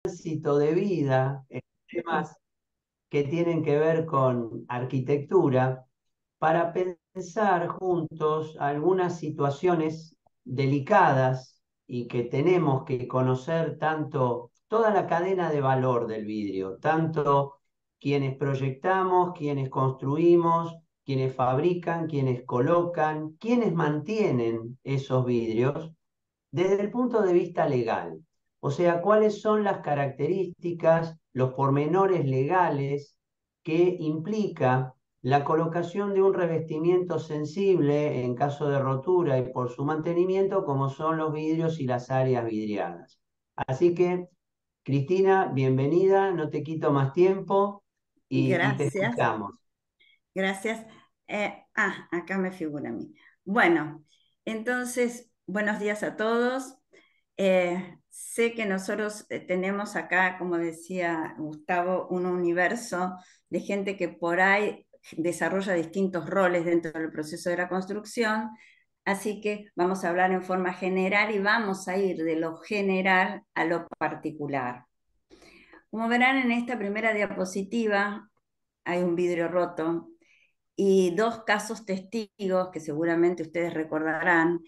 tránsito de vida, en temas que tienen que ver con arquitectura, para pensar juntos algunas situaciones delicadas y que tenemos que conocer tanto toda la cadena de valor del vidrio, tanto quienes proyectamos, quienes construimos, quienes fabrican, quienes colocan, quienes mantienen esos vidrios desde el punto de vista legal. O sea, cuáles son las características, los pormenores legales que implica la colocación de un revestimiento sensible en caso de rotura y por su mantenimiento, como son los vidrios y las áreas vidriadas. Así que, Cristina, bienvenida, no te quito más tiempo y te Gracias, escuchamos. gracias. Acá me figura a mí. Bueno, entonces, buenos días a todos. Sé que nosotros tenemos acá, como decía Gustavo, un universo de gente que por ahí desarrolla distintos roles dentro del proceso de la construcción, así que vamos a hablar en forma general y vamos a ir de lo general a lo particular. Como verán en esta primera diapositiva, hay un vidrio roto y dos casos testigos que seguramente ustedes recordarán.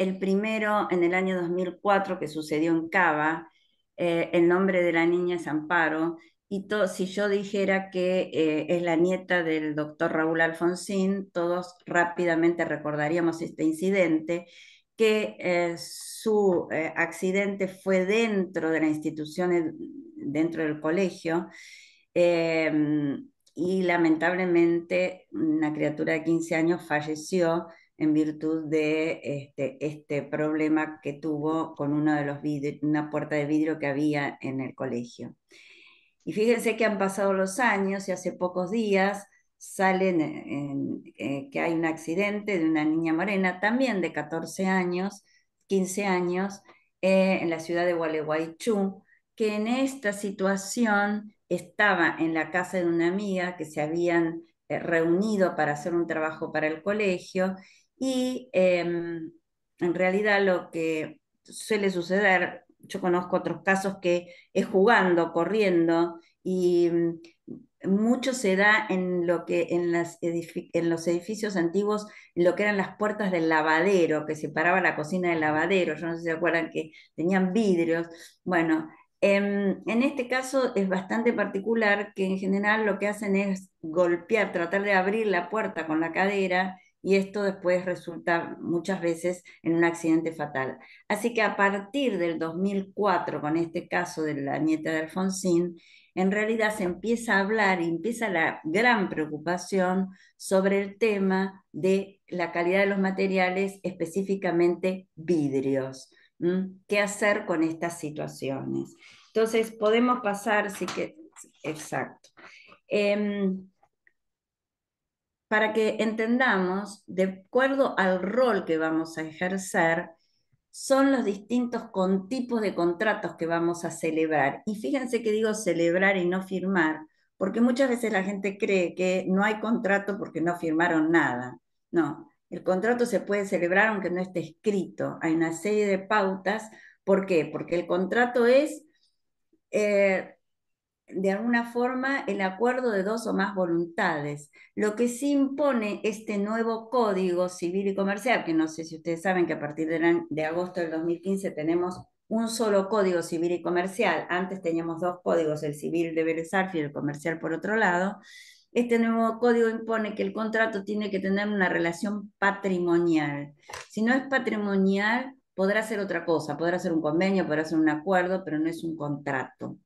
El primero en el año 2004 que sucedió en Cava, el nombre de la niña es Amparo, y si yo dijera que es la nieta del doctor Raúl Alfonsín, todos rápidamente recordaríamos este incidente, que su accidente fue dentro de la institución, dentro del colegio, eh, y lamentablemente una criatura de 15 años falleció en virtud de este problema que tuvo con uno de los una puerta de vidrio que había en el colegio. Y fíjense que han pasado los años y hace pocos días salen que hay un accidente de una niña morena, también de 14 años, 15 años, en la ciudad de Gualeguaychú, que en esta situación estaba en la casa de una amiga que se habían reunido para hacer un trabajo para el colegio y en realidad lo que suele suceder, yo conozco otros casos que es jugando, corriendo y mucho se da en lo que en los edificios antiguos, en lo que eran las puertas del lavadero, que separaba la cocina del lavadero. Yo no sé si se acuerdan que tenían vidrios. Bueno, en este caso es bastante particular que en general lo que hacen es golpear, tratar de abrir la puerta con la cadera y esto después resulta muchas veces en un accidente fatal. Así que a partir del 2004, con este caso de la nieta de Alfonsín, en realidad se empieza a hablar y empieza la gran preocupación sobre el tema de la calidad de los materiales, específicamente vidrios. ¿Qué hacer con estas situaciones? Entonces, podemos pasar, sí que, exacto. Em, para que entendamos, de acuerdo al rol que vamos a ejercer, son los distintos tipos de contratos que vamos a celebrar. Y fíjense que digo celebrar y no firmar, porque muchas veces la gente cree que no hay contrato porque no firmaron nada. No, el contrato se puede celebrar aunque no esté escrito. Hay una serie de pautas. ¿Por qué? Porque el contrato es eh, de alguna forma el acuerdo de dos o más voluntades. Lo que sí impone este nuevo Código Civil y Comercial, que no sé si ustedes saben que a partir de agosto del 2015 tenemos un solo Código Civil y Comercial. Antes teníamos dos códigos, el civil de Vélez Arfiel y el comercial por otro lado. Este nuevo código impone que el contrato tiene que tener una relación patrimonial. Si no es patrimonial, podrá ser otra cosa, podrá ser un convenio, podrá ser un acuerdo, pero no es un contrato.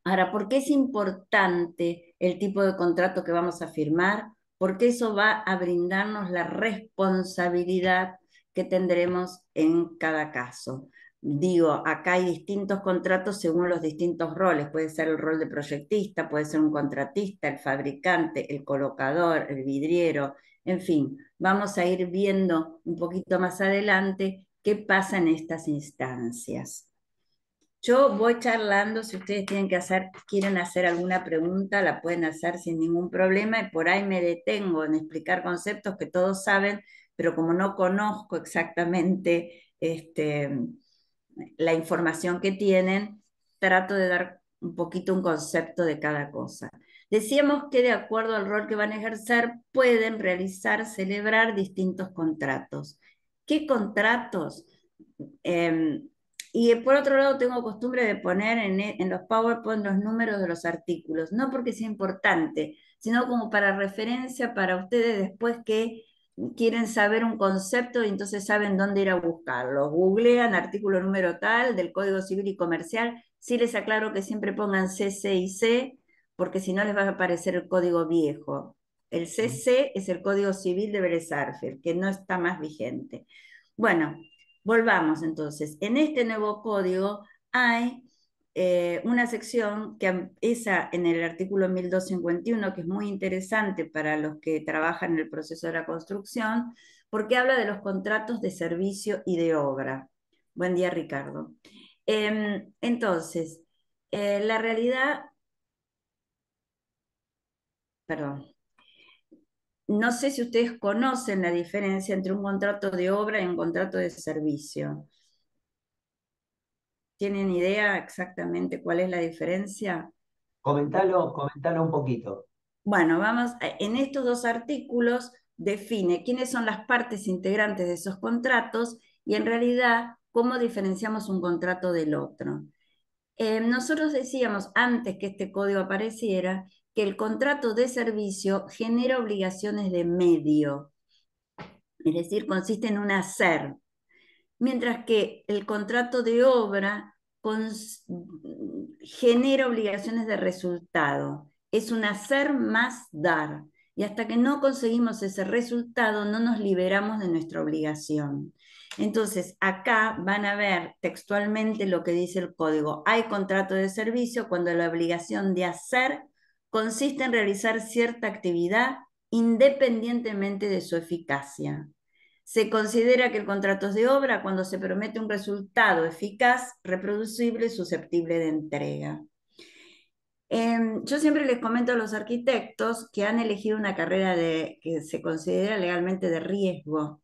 Ahora, ¿por qué es importante el tipo de contrato que vamos a firmar? Porque eso va a brindarnos la responsabilidad que tendremos en cada caso. Digo, acá hay distintos contratos según los distintos roles. Puede ser el rol de proyectista, puede ser un contratista, el fabricante, el colocador, el vidriero, en fin, vamos a ir viendo un poquito más adelante qué pasa en estas instancias. Yo voy charlando, si ustedes quieren hacer alguna pregunta, la pueden hacer sin ningún problema y por ahí me detengo en explicar conceptos que todos saben, pero como no conozco exactamente la información que tienen, trato de dar un poquito un concepto de cada cosa. Decíamos que de acuerdo al rol que van a ejercer, pueden realizar, celebrar distintos contratos. ¿Qué contratos? Eh, y por otro lado, tengo costumbre de poner en los PowerPoint los números de los artículos, no porque sea importante, sino como para referencia para ustedes después que quieren saber un concepto y entonces saben dónde ir a buscarlo. Googlean artículo número tal del Código Civil y Comercial. Sí les aclaro que siempre pongan CC y C, porque si no les va a aparecer el código viejo. El CC es el Código Civil de Vélez Sarsfield, que no está más vigente. Bueno, volvamos entonces. En este nuevo código hay una sección que empieza en el artículo 1251, que es muy interesante para los que trabajan en el proceso de la construcción, porque habla de los contratos de servicio y de obra. Buen día, Ricardo. Entonces, la realidad, perdón, no sé si ustedes conocen la diferencia entre un contrato de obra y un contrato de servicio. ¿Tienen idea exactamente cuál es la diferencia? Comentalo un poquito. Bueno, en estos dos artículos define quiénes son las partes integrantes de esos contratos y en realidad cómo diferenciamos un contrato del otro. Nosotros decíamos antes que este código apareciera que el contrato de servicio genera obligaciones de medio, es decir, consiste en un hacer, mientras que el contrato de obra genera obligaciones de resultado. Es un hacer más dar. Y hasta que no conseguimos ese resultado, no nos liberamos de nuestra obligación. Entonces, acá van a ver textualmente lo que dice el código. Hay contrato de servicio cuando la obligación de hacer consiste en realizar cierta actividad independientemente de su eficacia. Se considera que el contrato es de obra cuando se promete un resultado eficaz, reproducible y susceptible de entrega. Yo siempre les comento a los arquitectos que han elegido una carrera que se considera legalmente de riesgo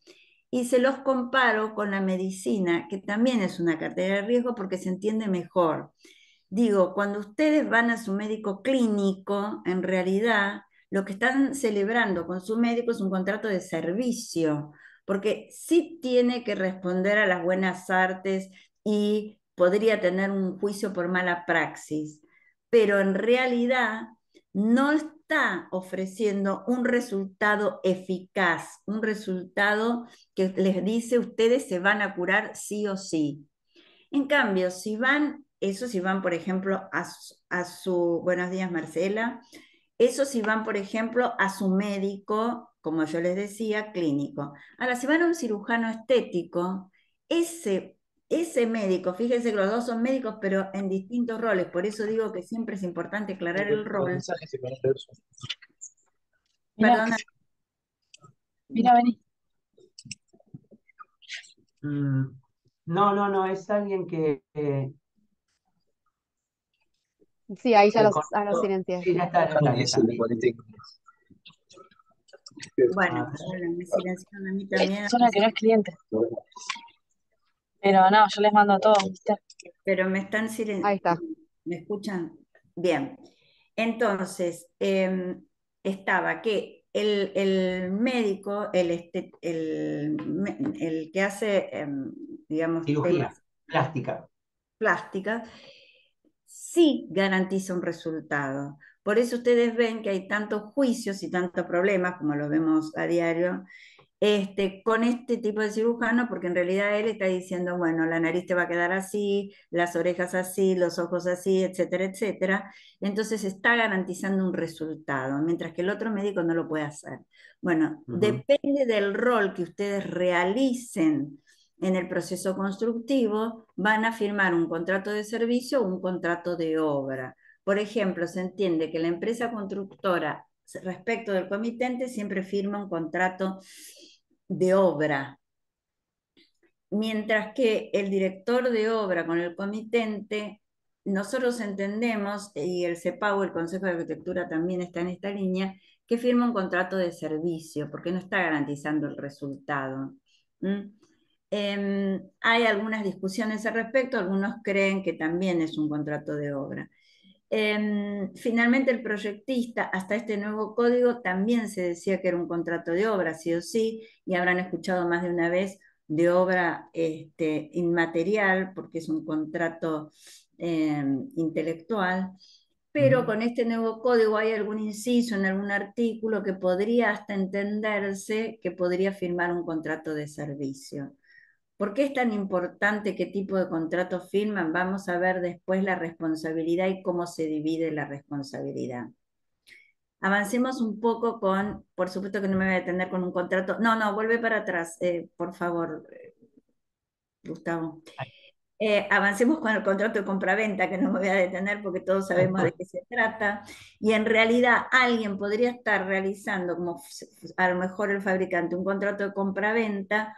y se los comparo con la medicina, que también es una carrera de riesgo porque se entiende mejor. Digo, cuando ustedes van a su médico clínico, en realidad lo que están celebrando con su médico es un contrato de servicio, porque sí tiene que responder a las buenas artes y podría tener un juicio por mala praxis, pero en realidad no está ofreciendo un resultado eficaz, un resultado que les dice ustedes se van a curar sí o sí. En cambio, si van, por ejemplo, buenos días, Marcela, eso si van, por ejemplo, a su médico, como yo les decía, clínico. Ahora, si van a un cirujano estético, ese médico, fíjense que los dos son médicos, pero en distintos roles, por eso digo que siempre es importante aclarar el rol. Mira, Perdona, mira, vení. No, es alguien Sí, ahí ya que los conozco. silencié. Sí, ya está, Es el de bien. Politécnico. bueno, me silenciaron a mí Esta también, persona que no es cliente. Pero no, yo les mando todo, ¿viste? pero me están Ahí silenciando. está. ¿Me escuchan? Bien. Entonces, estaba que el médico, el que hace, digamos, Cirugía temas plástica. plásticas, sí garantiza un resultado. Por eso ustedes ven que hay tantos juicios y tantos problemas, como lo vemos a diario, con este tipo de cirujano, porque en realidad él está diciendo, bueno, la nariz te va a quedar así, las orejas así, los ojos así, etcétera, etcétera. Entonces está garantizando un resultado, mientras que el otro médico no lo puede hacer. Bueno, depende del rol que ustedes realicen en el proceso constructivo, van a firmar un contrato de servicio o un contrato de obra. Por ejemplo, se entiende que la empresa constructora respecto del comitente siempre firma un contrato de obra, mientras que el director de obra con el comitente, nosotros entendemos, y el CEPAU, el Consejo de Arquitectura también está en esta línea, que firma un contrato de servicio, porque no está garantizando el resultado. ¿Mm? Hay algunas discusiones al respecto, algunos creen que también es un contrato de obra. Finalmente el proyectista, hasta este nuevo código, también se decía que era un contrato de obra, sí o sí, y habrán escuchado más de una vez de obra inmaterial, porque es un contrato intelectual, pero con este nuevo código hay algún inciso en algún artículo que podría hasta entenderse que podría firmar un contrato de servicio. ¿Por qué es tan importante qué tipo de contrato firman? Vamos a ver después la responsabilidad y cómo se divide la responsabilidad. Avancemos un poco con, por supuesto que no me voy a detener con un contrato. No, no, vuelve para atrás, por favor, Gustavo. Avancemos con el contrato de compraventa, que no me voy a detener porque todos sabemos de qué se trata, y en realidad alguien podría estar realizando, como a lo mejor el fabricante, un contrato de compraventa,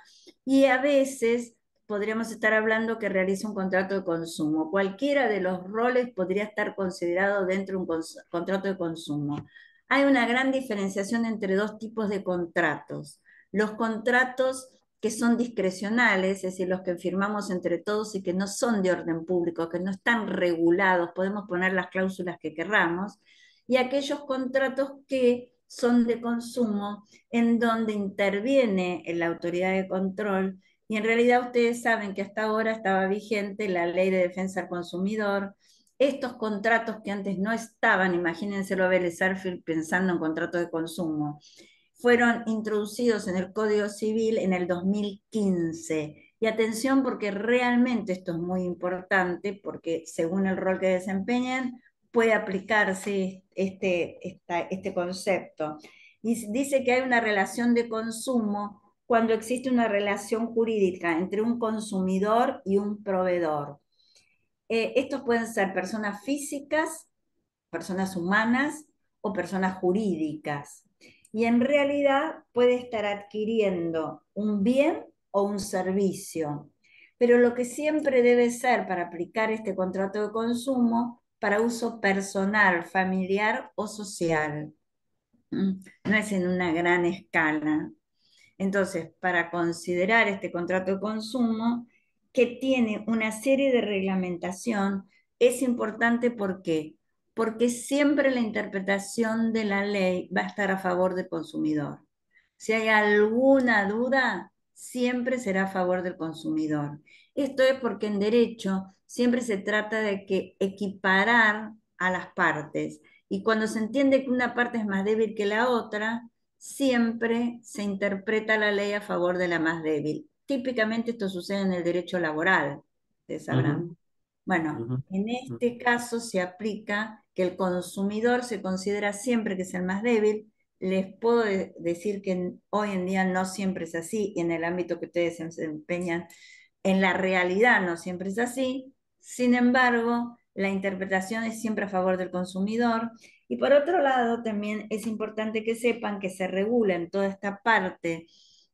y a veces podríamos estar hablando que realiza un contrato de consumo. Cualquiera de los roles podría estar considerado dentro de un contrato de consumo. Hay una gran diferenciación entre dos tipos de contratos. Los contratos que son discrecionales, es decir, los que firmamos entre todos y que no son de orden público, que no están regulados, podemos poner las cláusulas que querramos, y aquellos contratos que son de consumo, en donde interviene la autoridad de control, y en realidad ustedes saben que hasta ahora estaba vigente la Ley de Defensa del Consumidor. Estos contratos que antes no estaban, imagínense lo Vélez Sarsfield pensando en contratos de consumo, fueron introducidos en el Código Civil en el 2015. Y atención porque realmente esto es muy importante, porque según el rol que desempeñan, puede aplicarse este concepto. Y dice que hay una relación de consumo cuando existe una relación jurídica entre un consumidor y un proveedor. Estos pueden ser personas físicas, personas humanas o personas jurídicas. Y en realidad puede estar adquiriendo un bien o un servicio. Pero lo que siempre debe ser para aplicar este contrato de consumo para uso personal, familiar o social. No es en una gran escala. Entonces, para considerar este contrato de consumo, que tiene una serie de reglamentación, es importante ¿por qué? Porque siempre la interpretación de la ley va a estar a favor del consumidor. Si hay alguna duda, siempre será a favor del consumidor. Esto es porque en derecho siempre se trata de que equiparar a las partes. Y cuando se entiende que una parte es más débil que la otra, siempre se interpreta la ley a favor de la más débil. Típicamente esto sucede en el derecho laboral, ustedes sabrán. Bueno, en este caso se aplica que el consumidor se considera siempre que es el más débil. Les puedo decir que hoy en día no siempre es así, y en el ámbito que ustedes se desempeñan, en la realidad no siempre es así. Sin embargo, la interpretación es siempre a favor del consumidor. Y por otro lado, también es importante que sepan que se regula en toda esta parte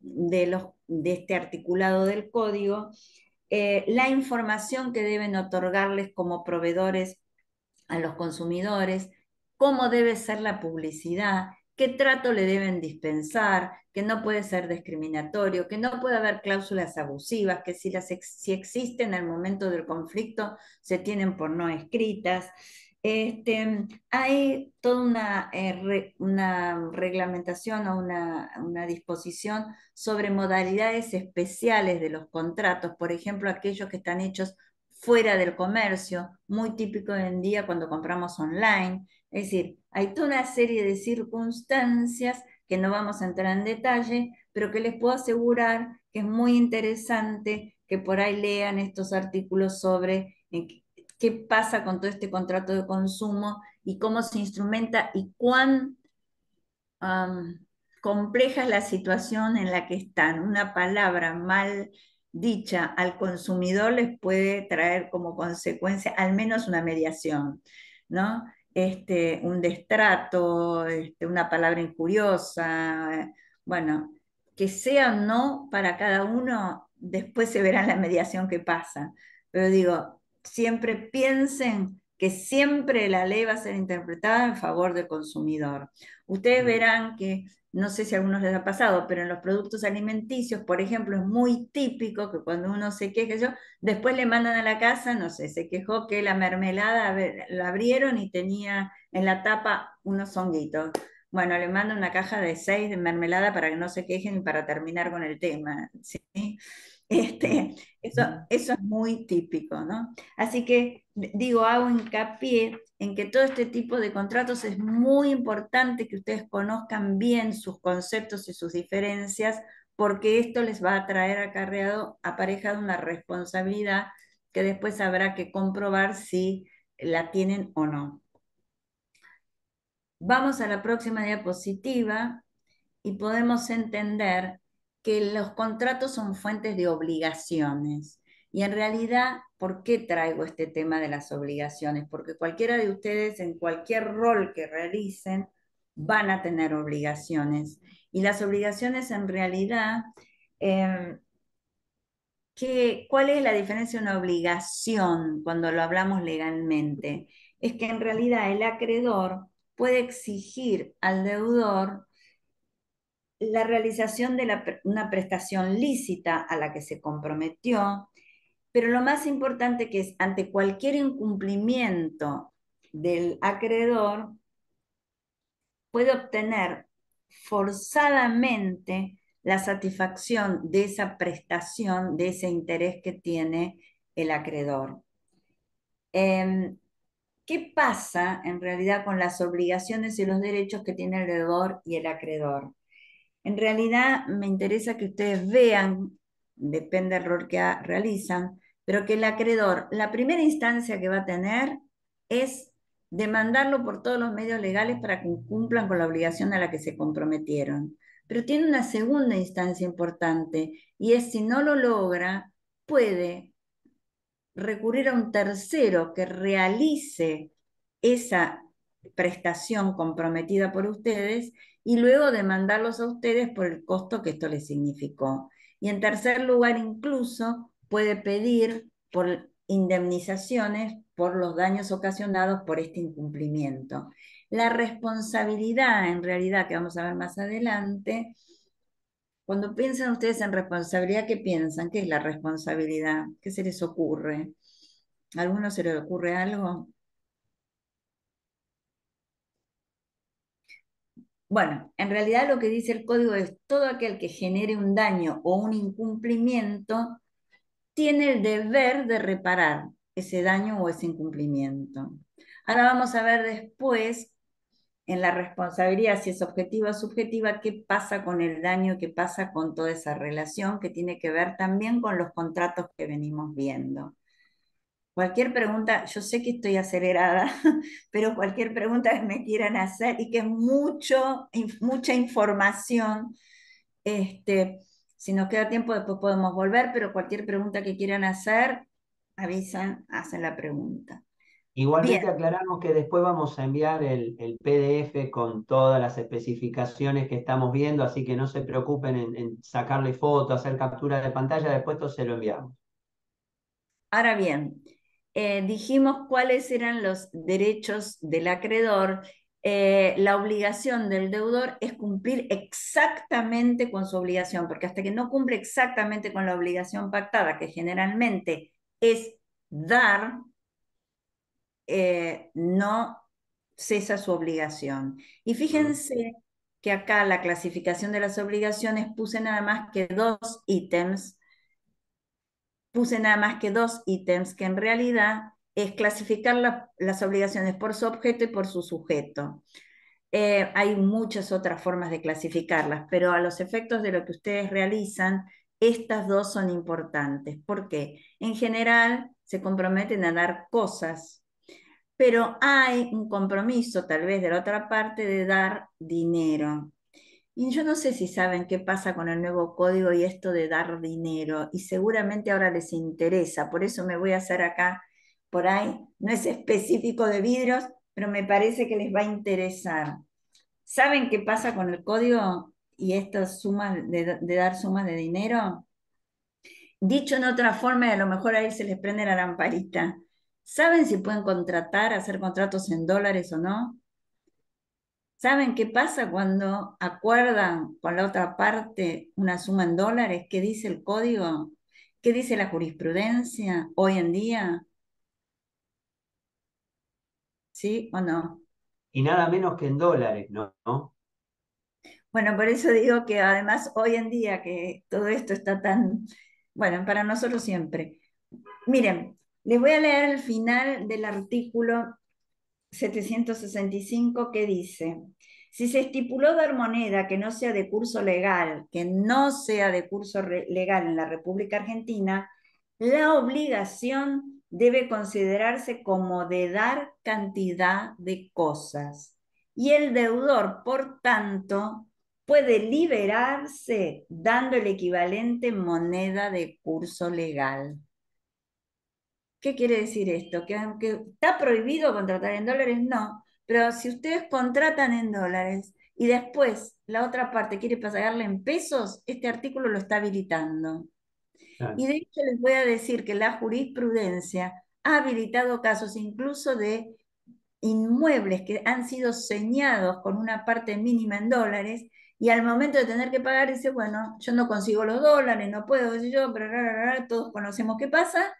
de este articulado del código la información que deben otorgarles como proveedores a los consumidores, cómo debe ser la publicidad, qué trato le deben dispensar, que no puede ser discriminatorio, que no puede haber cláusulas abusivas, que si existen en el momento del conflicto se tienen por no escritas. Hay toda una reglamentación o una disposición sobre modalidades especiales de los contratos, por ejemplo, aquellos que están hechos fuera del comercio, muy típico hoy en día cuando compramos online. Es decir, hay toda una serie de circunstancias que no vamos a entrar en detalle, pero que les puedo asegurar que es muy interesante que por ahí lean estos artículos sobre qué pasa con todo este contrato de consumo y cómo se instrumenta y cuán compleja es la situación en la que están. Una palabra mal dicha al consumidor les puede traer como consecuencia al menos una mediación, ¿no? Un destrato, una palabra injuriosa, bueno, que sea o no para cada uno, después se verá en la mediación que pasa. Pero digo, siempre piensen que siempre la ley va a ser interpretada en favor del consumidor. Ustedes verán que no sé si a algunos les ha pasado, pero en los productos alimenticios, por ejemplo, es muy típico que cuando uno se queje, después le mandan a la casa, no sé, se quejó que la mermelada, la abrieron y tenía en la tapa unos honguitos. Bueno, le mando una caja de 6 de mermelada para que no se quejen y para terminar con el tema, ¿sí? Eso es muy típico, ¿no? Así que digo, hago hincapié en que todo este tipo de contratos es muy importante que ustedes conozcan bien sus conceptos y sus diferencias, porque esto les va a traer aparejado una responsabilidad que después habrá que comprobar si la tienen o no. Vamos a la próxima diapositiva y podemos entender que los contratos son fuentes de obligaciones. Y en realidad, ¿por qué traigo este tema de las obligaciones? Porque cualquiera de ustedes, en cualquier rol que realicen, van a tener obligaciones. Y las obligaciones en realidad, eh, ¿cuál es la diferencia de una obligación cuando lo hablamos legalmente? Es que en realidad el acreedor puede exigir al deudor la realización de una prestación lícita a la que se comprometió, pero lo más importante que es ante cualquier incumplimiento del acreedor, puede obtener forzadamente la satisfacción de esa prestación, de ese interés que tiene el acreedor. ¿Qué pasa en realidad con las obligaciones y los derechos que tiene el deudor y el acreedor? En realidad me interesa que ustedes vean, depende del rol que realizan, pero que el acreedor, la primera instancia que va a tener es demandarlo por todos los medios legales para que cumplan con la obligación a la que se comprometieron. Pero tiene una segunda instancia importante y es si no lo logra, puede recurrir a un tercero que realice esa prestación comprometida por ustedes y luego demandarlos a ustedes por el costo que esto les significó. Y en tercer lugar, incluso puede pedir por indemnizaciones por los daños ocasionados por este incumplimiento. La responsabilidad, en realidad, que vamos a ver más adelante, cuando piensan ustedes en responsabilidad, ¿qué piensan? ¿Qué es la responsabilidad? ¿Qué se les ocurre? ¿A alguno se le ocurre algo? Bueno, en realidad lo que dice el código es todo aquel que genere un daño o un incumplimiento tiene el deber de reparar ese daño o ese incumplimiento. Ahora vamos a ver después en la responsabilidad, si es objetiva o subjetiva, qué pasa con el daño, qué pasa con toda esa relación que tiene que ver también con los contratos que venimos viendo. Cualquier pregunta, yo sé que estoy acelerada, pero cualquier pregunta que me quieran hacer y que es mucha información, si nos queda tiempo después podemos volver, pero cualquier pregunta que quieran hacer, avisan, hacen la pregunta. Igualmente Bien, aclaramos que después vamos a enviar el PDF con todas las especificaciones que estamos viendo, así que no se preocupen en sacarle foto, hacer captura de pantalla, después todo se lo enviamos. ahora bien, dijimos cuáles eran los derechos del acreedor. La obligación del deudor es cumplir exactamente con su obligación, porque hasta que no cumple exactamente con la obligación pactada, que generalmente es dar, no cesa su obligación. Y fíjense que acá la clasificación de las obligaciones puse nada más que dos ítems, que en realidad es clasificar las obligaciones por su objeto y por su sujeto. Hay muchas otras formas de clasificarlas, pero a los efectos de lo que ustedes realizan, estas dos son importantes. ¿Por qué? En general se comprometen a dar cosas, pero hay un compromiso tal vez de la otra parte de dar dinero. Y yo no sé si saben qué pasa con el nuevo código y esto de dar dinero, y seguramente ahora les interesa, por eso me voy a hacer acá, por ahí, no es específico de vidrios, pero me parece que les va a interesar. ¿Saben qué pasa con el código y estas sumas de dar sumas de dinero? Dicho en otra forma, y a lo mejor ahí se les prende la lamparita. ¿Saben si pueden hacer contratos en dólares o no? ¿Saben qué pasa cuando acuerdan con la otra parte una suma en dólares? ¿Qué dice el código? ¿Qué dice la jurisprudencia hoy en día? ¿Sí o no? Y nada menos que en dólares, ¿no? ¿No? Bueno, por eso digo que además hoy en día que todo esto está tan, bueno, para nosotros siempre. Miren, les voy a leer el final del artículo 765 que dice, si se estipuló dar moneda que no sea de curso legal, que no sea de curso legal en la República Argentina, la obligación debe considerarse como de dar cantidad de cosas. Y el deudor, por tanto, puede liberarse dando el equivalente en moneda de curso legal. ¿Qué quiere decir esto? Que aunque está prohibido contratar en dólares, no. Pero si ustedes contratan en dólares y después la otra parte quiere pagarle en pesos, este artículo lo está habilitando. Claro. Y de hecho les voy a decir que la jurisprudencia ha habilitado casos incluso de inmuebles que han sido señados con una parte mínima en dólares y al momento de tener que pagar dice, bueno, yo no consigo los dólares, no puedo, qué sé yo, pero todos conocemos qué pasa,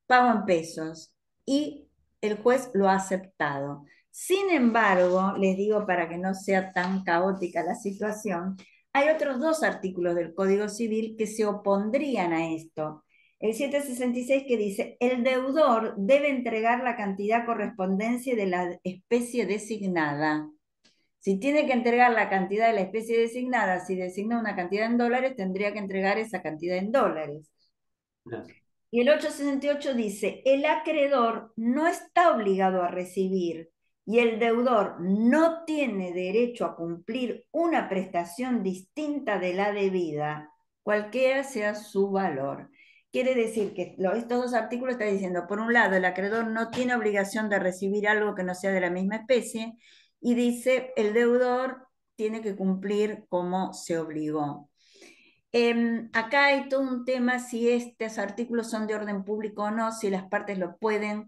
pago en pesos. Y el juez lo ha aceptado. Sin embargo, les digo para que no sea tan caótica la situación, hay otros dos artículos del Código Civil que se opondrían a esto. El 766 que dice, el deudor debe entregar la cantidad correspondencia de la especie designada. Si tiene que entregar la cantidad de la especie designada, si designa una cantidad en dólares, tendría que entregar esa cantidad en dólares. Claro. Y el 868 dice, el acreedor no está obligado a recibir y el deudor no tiene derecho a cumplir una prestación distinta de la debida, cualquiera sea su valor. Quiere decir que estos dos artículos están diciendo, por un lado, el acreedor no tiene obligación de recibir algo que no sea de la misma especie, y dice, el deudor tiene que cumplir como se obligó. Acá hay todo un tema si estos artículos son de orden público o no, si las partes lo pueden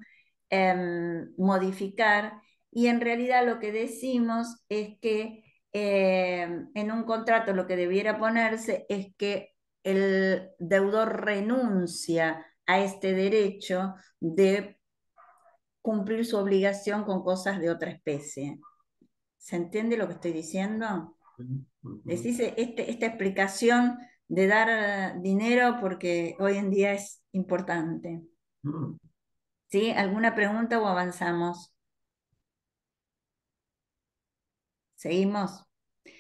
modificar. Y en realidad lo que decimos es que en un contrato lo que debiera ponerse es que el deudor renuncia a este derecho de cumplir su obligación con cosas de otra especie. ¿Se entiende lo que estoy diciendo? Les hice esta explicación de dar dinero porque hoy en día es importante. ¿Sí? ¿Alguna pregunta o avanzamos? ¿Seguimos?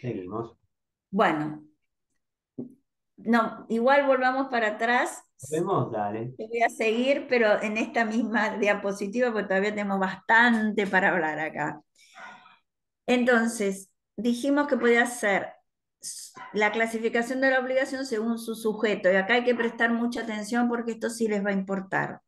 Seguimos. Bueno, no, igual volvamos para atrás. Vemos, dale. Te voy a seguir, pero en esta misma diapositiva, porque todavía tenemos bastante para hablar acá. Entonces, dijimos que podía ser la clasificación de la obligación según su sujeto, y acá hay que prestar mucha atención porque esto sí les va a importar.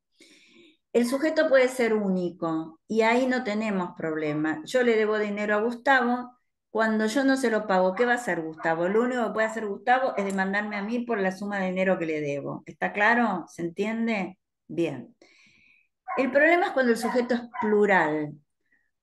El sujeto puede ser único y ahí no tenemos problema. Yo le debo dinero a Gustavo, cuando yo no se lo pago, ¿qué va a hacer Gustavo? Lo único que puede hacer Gustavo es demandarme a mí por la suma de dinero que le debo. ¿Está claro? ¿Se entiende? Bien. El problema es cuando el sujeto es plural.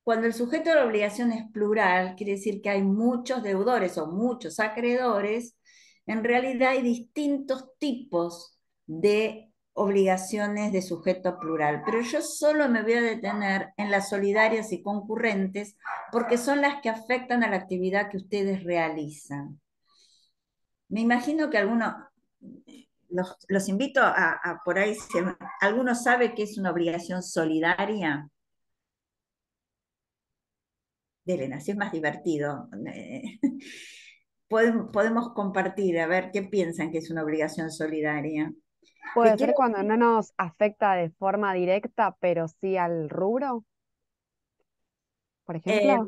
Cuando el sujeto de la obligación es plural, quiere decir que hay muchos deudores o muchos acreedores, en realidad hay distintos tipos de obligaciones de sujeto plural, pero yo solo me voy a detener en las solidarias y concurrentes porque son las que afectan a la actividad que ustedes realizan. Me imagino que algunos, los invito a por ahí, si alguno sabe qué es una obligación solidaria. De Elena, así es más divertido. Podemos compartir, a ver qué piensan que es una obligación solidaria. Les Puede ser quiero, cuando no nos afecta de forma directa, pero sí al rubro, por eh, ejemplo.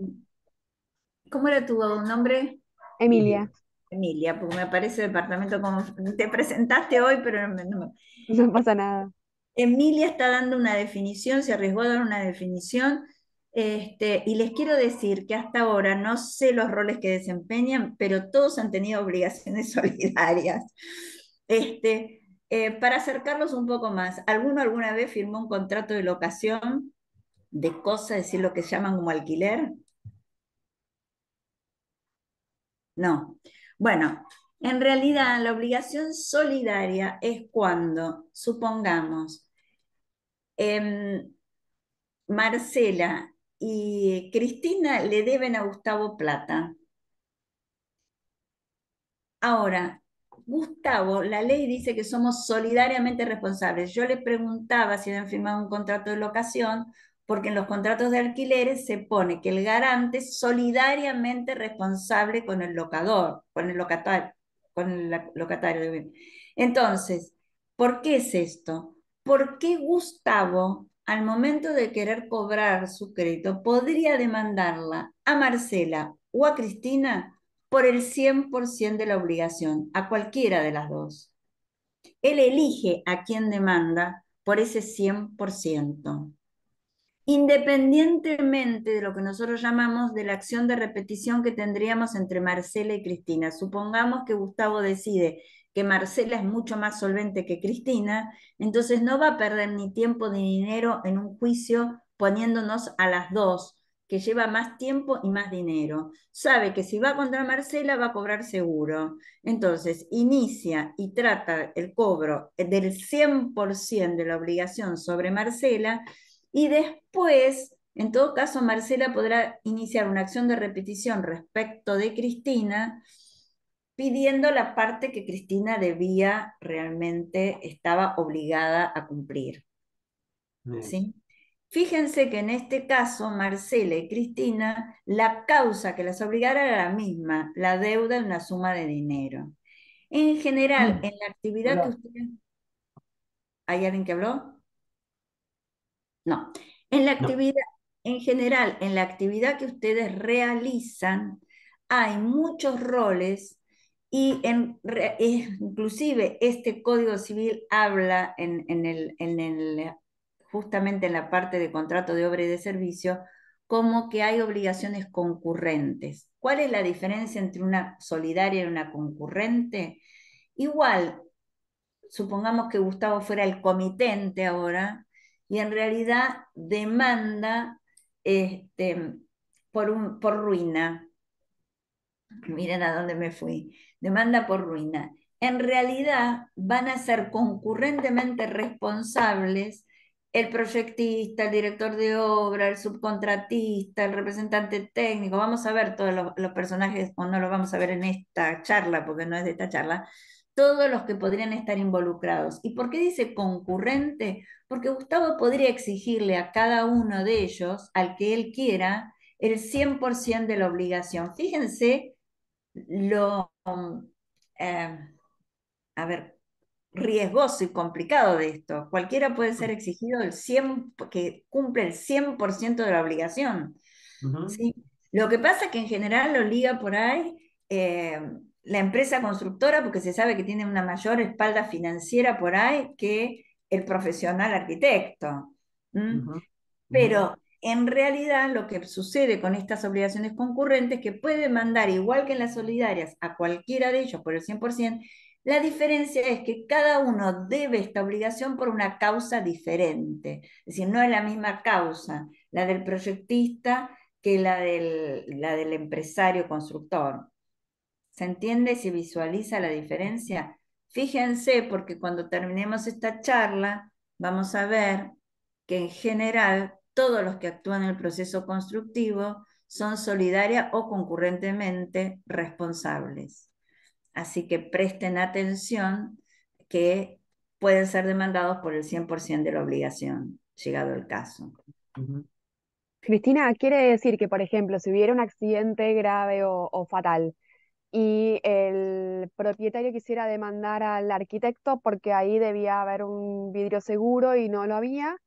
¿cómo era tu nombre? Emilia. Emilia, Emilia, porque me aparece departamento como te presentaste hoy, pero no pasa nada. Emilia está dando una definición, se arriesgó a dar una definición, y les quiero decir que hasta ahora no sé los roles que desempeñan, pero todos han tenido obligaciones solidarias. Para acercarlos un poco más, ¿alguno alguna vez firmó un contrato de locación de cosas, es decir, lo que llaman como alquiler? No. Bueno, en realidad la obligación solidaria es cuando, supongamos, Marcela y Cristina le deben a Gustavo plata. Ahora, Gustavo, la ley dice que somos solidariamente responsables. Yo le preguntaba si habían firmado un contrato de locación, porque en los contratos de alquileres se pone que el garante es solidariamente responsable con el locador, con el locatario de bien. Entonces, ¿por qué es esto? ¿Por qué Gustavo, al momento de querer cobrar su crédito, podría demandarla a Marcela o a Cristina por el 100% de la obligación, a cualquiera de las dos? Él elige a quién demanda por ese 100%, independientemente de lo que nosotros llamamos de la acción de repetición que tendríamos entre Marcela y Cristina. Supongamos que Gustavo decide que Marcela es mucho más solvente que Cristina, entonces no va a perder ni tiempo ni dinero en un juicio poniéndonos a las dos, que lleva más tiempo y más dinero. Sabe que si va contra Marcela va a cobrar seguro. Entonces inicia y trata el cobro del 100% de la obligación sobre Marcela, y después, en todo caso, Marcela podrá iniciar una acción de repetición respecto de Cristina, pidiendo la parte que Cristina debía realmente, estaba obligada a cumplir. ¿Sí? Fíjense que en este caso, Marcela y Cristina, la causa que las obligara era la misma, la deuda en una suma de dinero. En general, en la actividad que Hola. ustedes... ¿Hay alguien que habló? No. En la No. actividad, en general, en la actividad que ustedes realizan, hay muchos roles y inclusive este Código Civil habla justamente en la parte de contrato de obra y de servicio, como que hay obligaciones concurrentes. ¿Cuál es la diferencia entre una solidaria y una concurrente? Igual, supongamos que Gustavo fuera el comitente ahora, y en realidad demanda por ruina. Miren a dónde me fui. Demanda por ruina. En realidad van a ser concurrentemente responsables el proyectista, el director de obra, el subcontratista, el representante técnico. Vamos a ver todos los personajes, o no los vamos a ver en esta charla, porque no es de esta charla, todos los que podrían estar involucrados. ¿Y por qué dice concurrente? Porque Gustavo podría exigirle a cada uno de ellos, al que él quiera, el 100% de la obligación. Fíjense lo, eh, a ver, riesgoso y complicado de esto. Cualquiera puede ser exigido que cumple el 100% de la obligación. ¿Sí? Lo que pasa es que en general lo liga por ahí la empresa constructora, porque se sabe que tiene una mayor espalda financiera por ahí que el profesional arquitecto. Pero en realidad lo que sucede con estas obligaciones concurrentes es que puede mandar, igual que en las solidarias, a cualquiera de ellos por el 100%. La diferencia es que cada uno debe esta obligación por una causa diferente. Es decir, no es la misma causa la del proyectista que la del empresario constructor. ¿Se entiende? ¿Se visualiza la diferencia? Fíjense, porque cuando terminemos esta charla, vamos a ver que en general todos los que actúan en el proceso constructivo son solidaria o concurrentemente responsables. Así que presten atención que pueden ser demandados por el 100% de la obligación, llegado el caso. Cristina, quiere decir que, por ejemplo, si hubiera un accidente grave o fatal y el propietario quisiera demandar al arquitecto porque ahí debía haber un vidrio seguro y no lo había,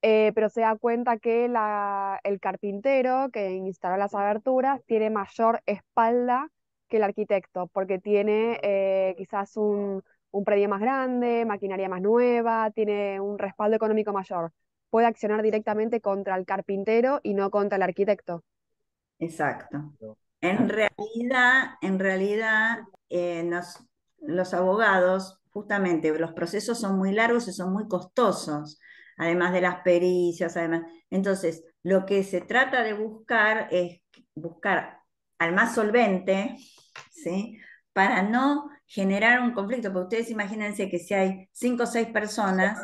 pero se da cuenta que el carpintero que instaló las aberturas tiene mayor espalda que el arquitecto, porque tiene quizás un predio más grande, maquinaria más nueva, tiene un respaldo económico mayor. Puede accionar directamente contra el carpintero y no contra el arquitecto. Exacto. En realidad, los abogados, justamente, los procesos son muy largos y son muy costosos, además de las pericias, además. Entonces, lo que se trata de buscar es buscar al más solvente, ¿sí? Para no generar un conflicto, porque ustedes imagínense que si hay 5 o 6 personas,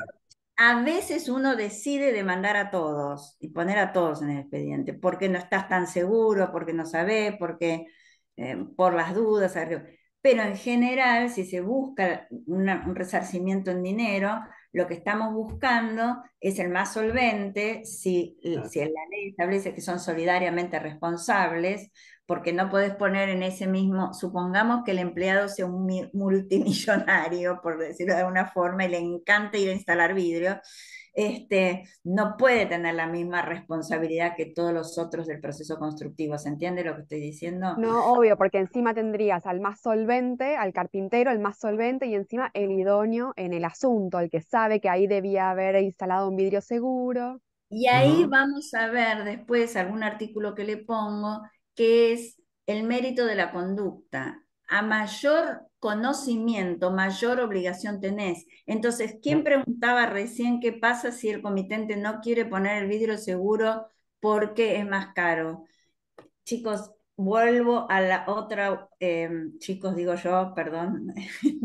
a veces uno decide demandar a todos y poner a todos en el expediente, porque no estás tan seguro, porque no sabés, porque por las dudas. Pero en general, si se busca un resarcimiento en dinero, lo que estamos buscando es el más solvente, si la ley establece que son solidariamente responsables, porque no podés poner en ese mismo, supongamos que el empleado sea un multimillonario, por decirlo de alguna forma, y le encanta ir a instalar vidrio, no puede tener la misma responsabilidad que todos los otros del proceso constructivo. ¿Se entiende lo que estoy diciendo? No, obvio, porque encima tendrías al más solvente, al carpintero, el más solvente y encima el idóneo en el asunto, el que sabe que ahí debía haber instalado un vidrio seguro. Y ahí vamos a ver después algún artículo que le pongo, que es el mérito de la conducta. A mayor conocimiento, mayor obligación tenés. Entonces, ¿quién preguntaba recién qué pasa si el comitente no quiere poner el vidrio seguro porque es más caro? Chicos, vuelvo a la otra, chicos digo yo, perdón,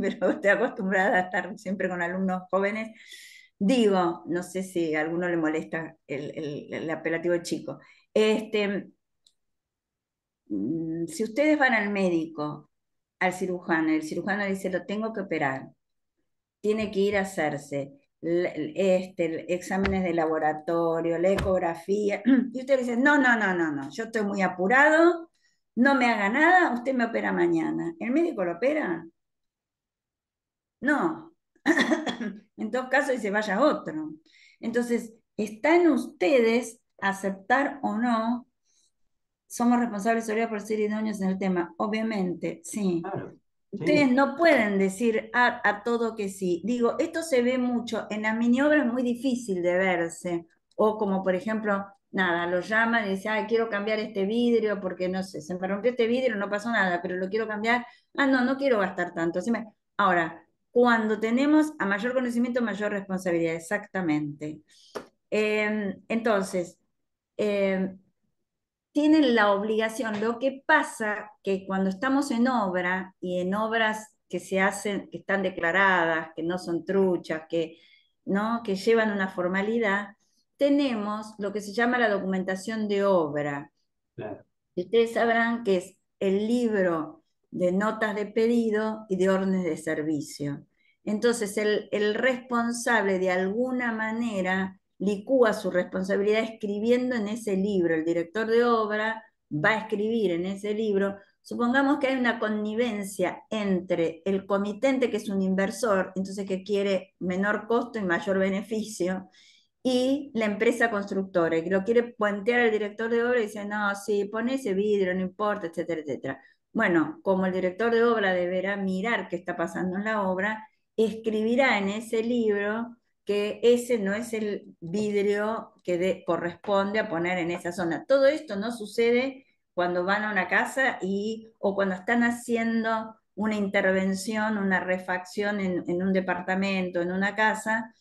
pero estoy acostumbrada a estar siempre con alumnos jóvenes. Digo, no sé si a alguno le molesta el apelativo de chico. Si ustedes van al médico, al cirujano, el cirujano dice, lo tengo que operar, tiene que ir a hacerse exámenes de laboratorio, la ecografía, y usted dice, no, no, no, no, no, yo estoy muy apurado, no me haga nada, usted me opera mañana. ¿El médico lo opera? No. En todo caso, dice, vaya otro. Entonces, está en ustedes aceptar o no, somos responsables por ser idóneos en el tema. Obviamente, sí. Claro, Ustedes sí, no pueden decir a todo que sí. Digo, esto se ve mucho. En las mini obras es muy difícil de verse. O como por ejemplo, nada, lo llaman y dicen, ay, quiero cambiar este vidrio porque no sé, se me rompió este vidrio, no pasó nada, pero lo quiero cambiar. Ah, no, no quiero gastar tanto. Ahora, cuando tenemos a mayor conocimiento, mayor responsabilidad, exactamente. Entonces, em, tienen la obligación. Lo que pasa que cuando estamos en obra y en obras que se hacen, que están declaradas, que no son truchas, ¿no? Que llevan una formalidad, tenemos lo que se llama la documentación de obra. claro, Y ustedes sabrán que es el libro de notas de pedido y de órdenes de servicio. Entonces, el responsable de alguna manera licúa su responsabilidad escribiendo en ese libro. El director de obra va a escribir en ese libro. Supongamos que hay una connivencia entre el comitente, que es un inversor, entonces que quiere menor costo y mayor beneficio, y la empresa constructora, que lo quiere puentear al director de obra y dice, no, sí, pone ese vidrio, no importa, etcétera, etcétera. Bueno, como el director de obra deberá mirar qué está pasando en la obra, escribirá en ese libro que ese no es el vidrio que corresponde a poner en esa zona. Todo esto no sucede cuando van a una casa o cuando están haciendo una intervención, una refacción en un departamento, en una casa,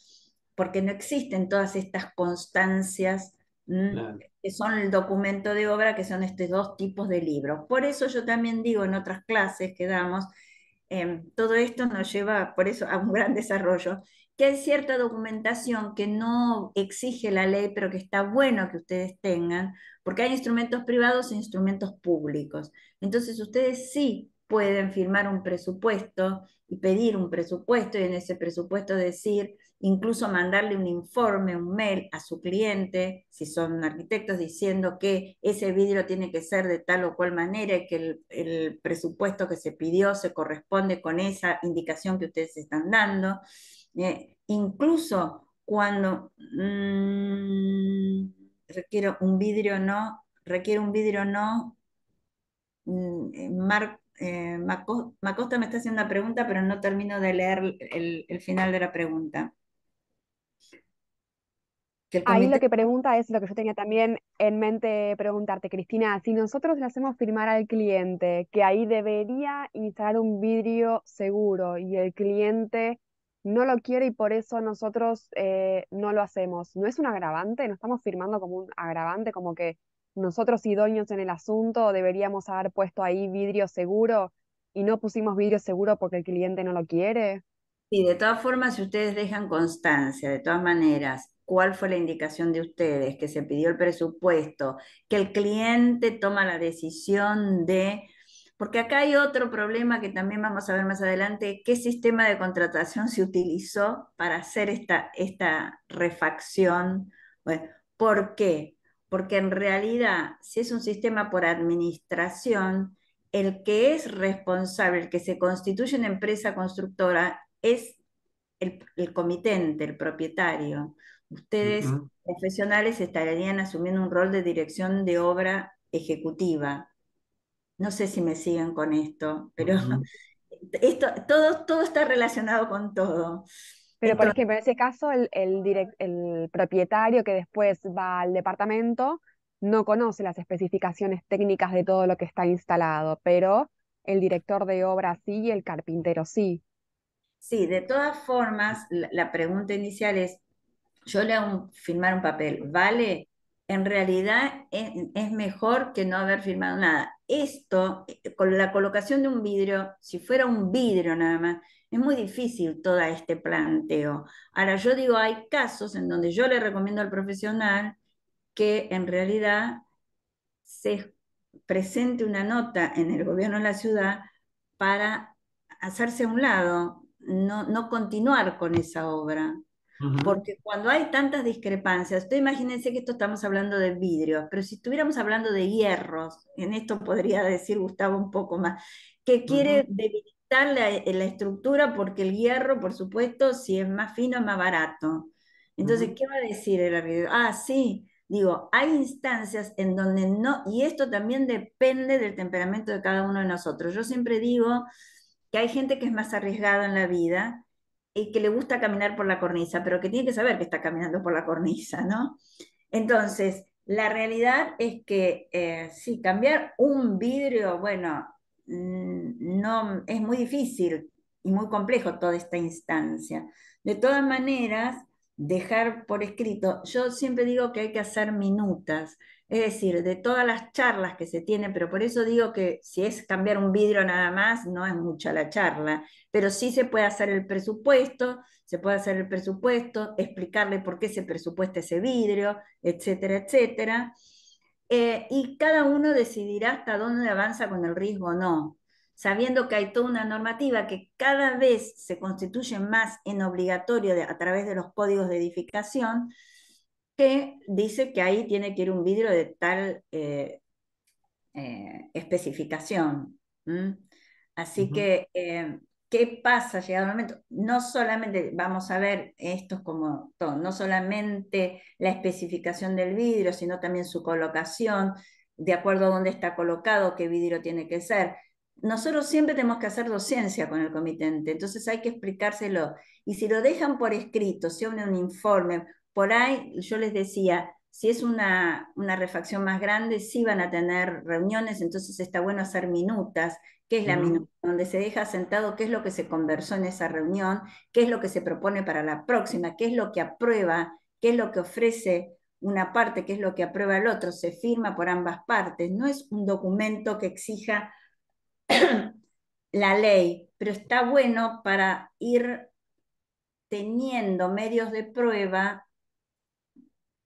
porque no existen todas estas constancias, claro. que son el documento de obra, que son estos dos tipos de libros. Por eso yo también digo en otras clases que damos, todo esto nos lleva por eso a un gran desarrollo, que hay cierta documentación que no exige la ley, pero que está bueno que ustedes tengan, porque hay instrumentos privados e instrumentos públicos. Entonces ustedes sí pueden firmar un presupuesto y pedir un presupuesto y en ese presupuesto decir, incluso mandarle un informe, un mail a su cliente, si son arquitectos, diciendo que ese vidrio tiene que ser de tal o cual manera y que el presupuesto que se pidió se corresponde con esa indicación que ustedes están dando. Incluso cuando requiere un vidrio no, Macosta me está haciendo una pregunta, pero no termino de leer el final de la pregunta. Que el Ahí lo comité, que pregunta es lo que yo tenía también en mente preguntarte, Cristina, si nosotros le hacemos firmar al cliente que ahí debería instalar un vidrio seguro y el cliente no lo quiere y por eso nosotros no lo hacemos, ¿no es un agravante? ¿No estamos firmando como un agravante, como que nosotros idóneos en el asunto deberíamos haber puesto ahí vidrio seguro y no pusimos vidrio seguro porque el cliente no lo quiere. Sí, de todas formas, si ustedes dejan constancia, de todas maneras, cuál fue la indicación de ustedes, que se pidió el presupuesto, que el cliente toma la decisión de... Porque acá hay otro problema que también vamos a ver más adelante, qué sistema de contratación se utilizó para hacer esta refacción. Bueno, ¿por qué? Porque en realidad, si es un sistema por administración, el que es responsable, el que se constituye una empresa constructora, es el comitente, el propietario. Ustedes, Ujú, profesionales, estarían asumiendo un rol de dirección de obra ejecutiva. No sé si me siguen con esto, pero ujú, todo está relacionado con todo. Pero por ejemplo, en ese caso, el propietario que después va al departamento no conoce las especificaciones técnicas de todo lo que está instalado, pero el director de obra sí y el carpintero sí. Sí, de todas formas, la pregunta inicial es, yo le hago firmar un papel, ¿vale? En realidad es mejor que no haber firmado nada. Esto, con la colocación de un vidrio, si fuera un vidrio nada más, es muy difícil todo este planteo. Ahora, yo digo, hay casos en donde yo le recomiendo al profesional que en realidad se presente una nota en el gobierno de la ciudad para hacerse a un lado, no continuar con esa obra. ujú, Porque cuando hay tantas discrepancias, usted imagínense que esto estamos hablando de vidrios, pero si estuviéramos hablando de hierros, en esto podría decir Gustavo un poco más, que quiere ujú, debilitar la estructura porque el hierro, por supuesto, si es más fino, es más barato. Entonces, ujú, ¿qué va a decir el arquitecto? Ah, sí, digo, hay instancias en donde no, y esto también depende del temperamento de cada uno de nosotros. Yo siempre digo que hay gente que es más arriesgada en la vida y que le gusta caminar por la cornisa, pero que tiene que saber que está caminando por la cornisa, ¿no? Entonces, la realidad es que sí, cambiar un vidrio, bueno, no es muy difícil y muy complejo toda esta instancia. De todas maneras, dejar por escrito, yo siempre digo que hay que hacer minutas, es decir, de todas las charlas que se tienen, pero por eso digo que si es cambiar un vidrio nada más, no es mucha la charla, pero sí se puede hacer el presupuesto, explicarle por qué se presupuesta ese vidrio, etcétera, etcétera. Y cada uno decidirá hasta dónde avanza con el riesgo o no, sabiendo que hay toda una normativa que cada vez se constituye más en obligatorio a través de los códigos de edificación, que dice que ahí tiene que ir un vidrio de tal especificación. ¿Mm? Así ujú, que, ¿qué pasa llegado el momento? No solamente, vamos a ver, esto es como todo, no solamente la especificación del vidrio, sino también su colocación, de acuerdo a dónde está colocado, qué vidrio tiene que ser. Nosotros siempre tenemos que hacer docencia con el comitente, entonces hay que explicárselo. Y si lo dejan por escrito, si un informe, por ahí yo les decía, si es una refacción más grande, sí van a tener reuniones, entonces está bueno hacer minutas. ¿Qué es la ujú, minuta? Donde se deja sentado qué es lo que se conversó en esa reunión, qué es lo que se propone para la próxima, qué es lo que aprueba, qué es lo que ofrece una parte, qué es lo que aprueba el otro, se firma por ambas partes. No es un documento que exija la ley, pero está bueno para ir teniendo medios de prueba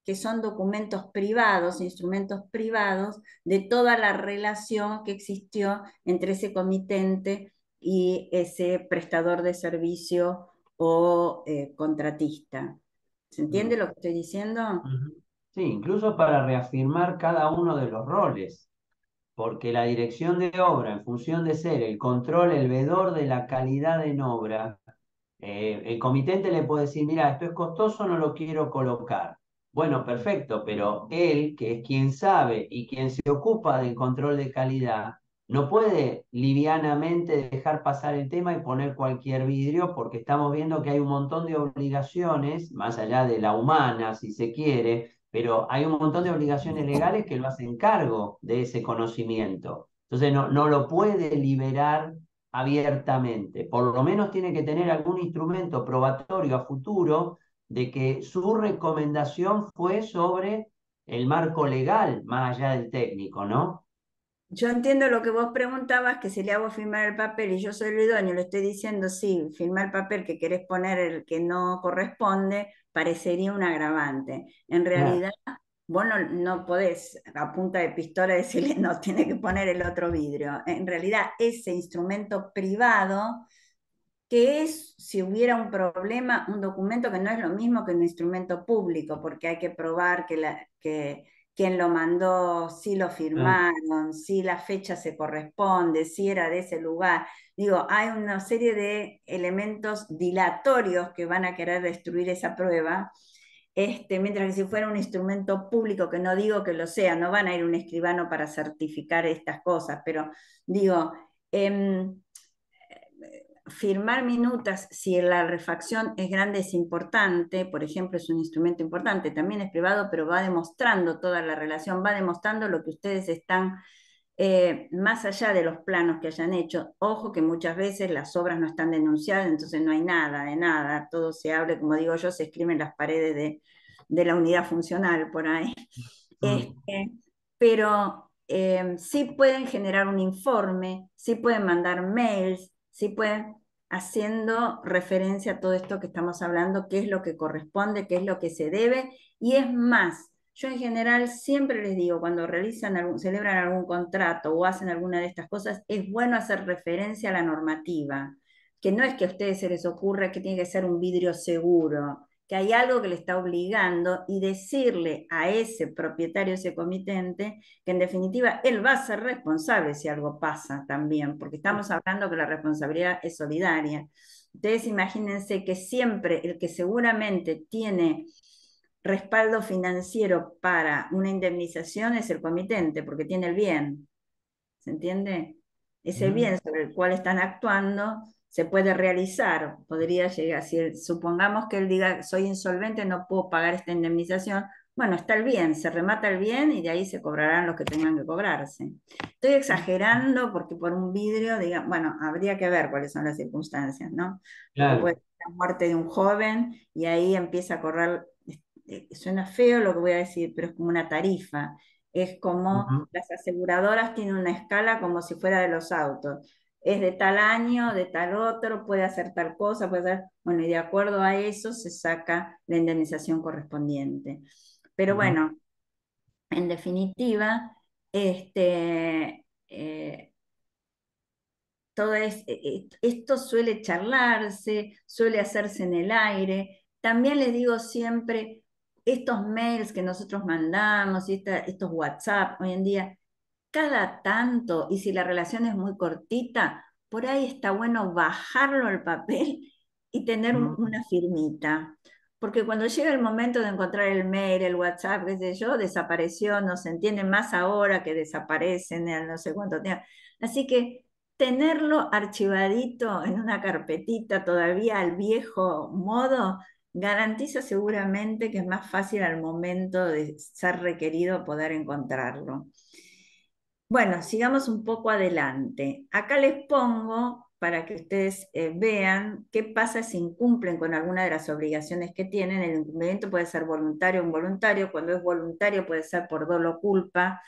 que son documentos privados, instrumentos privados, de toda la relación que existió entre ese comitente y ese prestador de servicio o contratista. ¿Se entiende ujú, lo que estoy diciendo? ujú. Sí, incluso para reafirmar cada uno de los roles, porque la dirección de obra, en función de ser el control, el vedor de la calidad en obra, el comitente le puede decir, mira, esto es costoso, no lo quiero colocar. Bueno, perfecto, pero él, que es quien sabe y quien se ocupa del control de calidad, no puede livianamente dejar pasar el tema y poner cualquier vidrio, porque estamos viendo que hay un montón de obligaciones, más allá de la humana, si se quiere, pero hay un montón de obligaciones legales que lo hacen cargo de ese conocimiento. Entonces no lo puede liberar abiertamente. Por lo menos tiene que tener algún instrumento probatorio a futuro de que su recomendación fue sobre el marco legal más allá del técnico, ¿no? Yo entiendo lo que vos preguntabas, que si le hago firmar el papel y yo soy el idóneo, le estoy diciendo, sí, firmar el papel que querés poner el que no corresponde, parecería un agravante. En Claro. realidad, vos no podés a punta de pistola decirle, no, tiene que poner el otro vidrio. En realidad, ese instrumento privado, que es, si hubiera un problema, un documento que no es lo mismo que un instrumento público, porque hay que probar que quien lo mandó, si lo Ah, firmaron, si la fecha se corresponde, si era de ese lugar. Digo, hay una serie de elementos dilatorios que van a querer destruir esa prueba. Mientras que si fuera un instrumento público, que no digo que lo sea, no van a ir un escribano para certificar estas cosas, pero digo, firmar minutas, si la refacción es grande, es importante, por ejemplo, es un instrumento importante, también es privado, pero va demostrando toda la relación, va demostrando lo que ustedes están, más allá de los planos que hayan hecho. Ojo que muchas veces las obras no están denunciadas, entonces no hay nada de nada, todo se habla, como digo yo, se escribe en las paredes de la unidad funcional por ahí. mm, Pero sí pueden generar un informe, sí pueden mandar mails, sí pueden haciendo referencia a todo esto que estamos hablando, qué es lo que corresponde, qué es lo que se debe, y es más, yo en general siempre les digo, cuando celebran algún contrato o hacen alguna de estas cosas, es bueno hacer referencia a la normativa, que no es que a ustedes se les ocurra que tiene que ser un vidrio seguro, que hay algo que le está obligando, y decirle a ese propietario, ese comitente, que en definitiva él va a ser responsable si algo pasa también, porque estamos hablando que la responsabilidad es solidaria. Ustedes imagínense que siempre el que seguramente tiene respaldo financiero para una indemnización es el comitente, porque tiene el bien, ¿se entiende? Ese mm, bien sobre el cual están actuando se puede realizar, podría llegar, si supongamos que él diga, soy insolvente, no puedo pagar esta indemnización, bueno, está el bien, se remata el bien y de ahí se cobrarán los que tengan que cobrarse. Estoy exagerando porque por un vidrio, diga, bueno, habría que ver cuáles son las circunstancias, ¿no? Porque puede claro. ser la muerte de un joven y ahí empieza a correr, suena feo lo que voy a decir, pero es como una tarifa. Es como Ujú, las aseguradoras tienen una escala como si fuera de los autos. Es de tal año, de tal otro, puede hacer tal cosa, puede hacer, bueno, y de acuerdo a eso se saca la indemnización correspondiente. Pero ujú, bueno, en definitiva, esto suele charlarse, suele hacerse en el aire. También les digo siempre, estos mails que nosotros mandamos y estos WhatsApp hoy en día, cada tanto, y si la relación es muy cortita, por ahí está bueno bajarlo al papel y tener mm, una firmita. Porque cuando llega el momento de encontrar el mail, el WhatsApp, qué sé yo, desapareció, no se entiende más ahora que desaparecen en no sé cuánto tiempo. Así que tenerlo archivadito en una carpetita todavía al viejo modo garantiza seguramente que es más fácil al momento de ser requerido poder encontrarlo. Bueno, sigamos un poco adelante. Acá les pongo para que ustedes vean qué pasa si incumplen con alguna de las obligaciones que tienen. El incumplimiento puede ser voluntario o involuntario. Cuando es voluntario puede ser por dolo o culpa.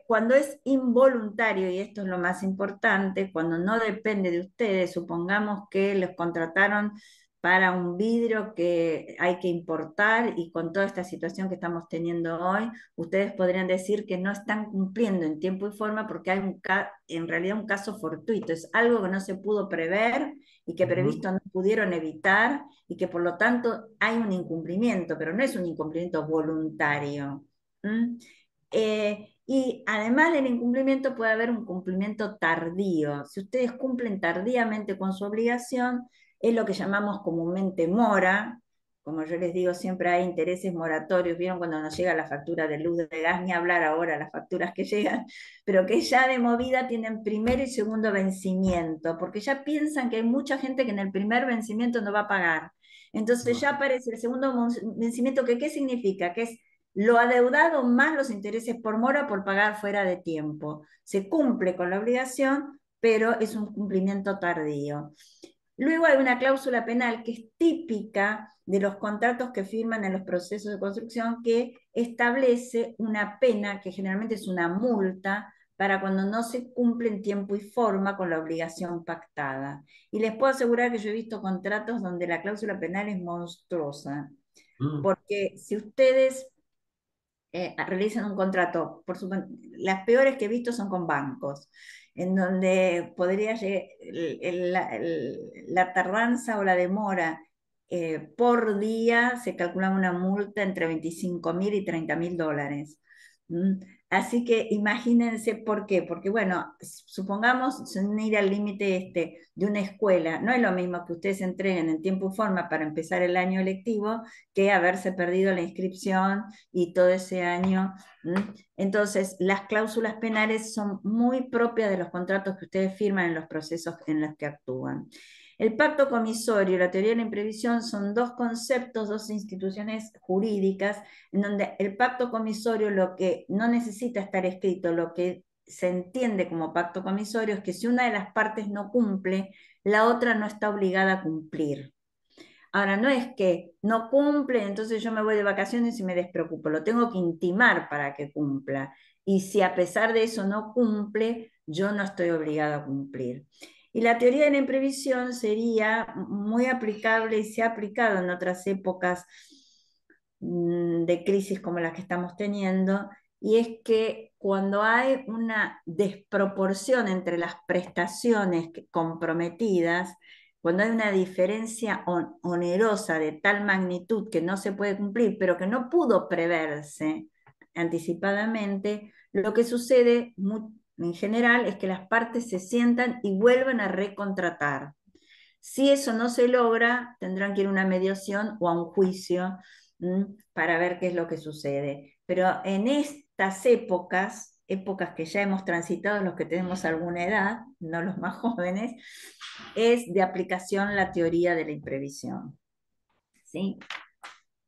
Cuando es involuntario, y esto es lo más importante, cuando no depende de ustedes, supongamos que los contrataron para un vidrio que hay que importar, y con toda esta situación que estamos teniendo hoy, ustedes podrían decir que no están cumpliendo en tiempo y forma porque hay en realidad un caso fortuito, es algo que no se pudo prever y que ujú, previsto no pudieron evitar, y que por lo tanto hay un incumplimiento, pero no es un incumplimiento voluntario. ¿Mm? Y además del incumplimiento puede haber un cumplimiento tardío. Si ustedes cumplen tardíamente con su obligación, es lo que llamamos comúnmente mora. Como yo les digo, siempre hay intereses moratorios. ¿Vieron cuando nos llega la factura de luz, de gas? Ni hablar ahora las facturas que llegan, pero que ya de movida tienen primero y segundo vencimiento, porque ya piensan que hay mucha gente que en el primer vencimiento no va a pagar. Entonces ya aparece el segundo vencimiento, que ¿qué significa? Que es lo adeudado más los intereses por mora por pagar fuera de tiempo. Se cumple con la obligación, pero es un cumplimiento tardío. Luego hay una cláusula penal que es típica de los contratos que firman en los procesos de construcción, que establece una pena, que generalmente es una multa, para cuando no se cumple en tiempo y forma con la obligación pactada. Y les puedo asegurar que yo he visto contratos donde la cláusula penal es monstruosa, Mm. porque si ustedes realizan un contrato, las peores que he visto son con bancos, en donde podría llegar la tardanza o la demora por día, se calcula una multa entre 25.000 y 30.000 dólares. ¿Mm? Así que imagínense por qué, porque bueno, supongamos sin ir al límite de una escuela, no es lo mismo que ustedes entreguen en tiempo y forma para empezar el año lectivo que haberse perdido la inscripción y todo ese año. Entonces, las cláusulas penales son muy propias de los contratos que ustedes firman en los procesos en los que actúan. El pacto comisorio y la teoría de la imprevisión son dos conceptos, dos instituciones jurídicas, en donde el pacto comisorio, lo que no necesita estar escrito, lo que se entiende como pacto comisorio es que si una de las partes no cumple, la otra no está obligada a cumplir. Ahora, no es que no cumple, entonces yo me voy de vacaciones y me despreocupo, lo tengo que intimar para que cumpla. Y si a pesar de eso no cumple, yo no estoy obligado a cumplir. Y la teoría de la imprevisión sería muy aplicable y se ha aplicado en otras épocas de crisis como las que estamos teniendo, y es que cuando hay una desproporción entre las prestaciones comprometidas, cuando hay una diferencia onerosa de tal magnitud que no se puede cumplir, pero que no pudo preverse anticipadamente, lo que sucede en general es que las partes se sientan y vuelven a recontratar. Si eso no se logra, tendrán que ir a una mediación o a un juicio para ver qué es lo que sucede. Pero en estas épocas que ya hemos transitado los que tenemos alguna edad, no los más jóvenes, es de aplicación la teoría de la imprevisión. ¿Sí?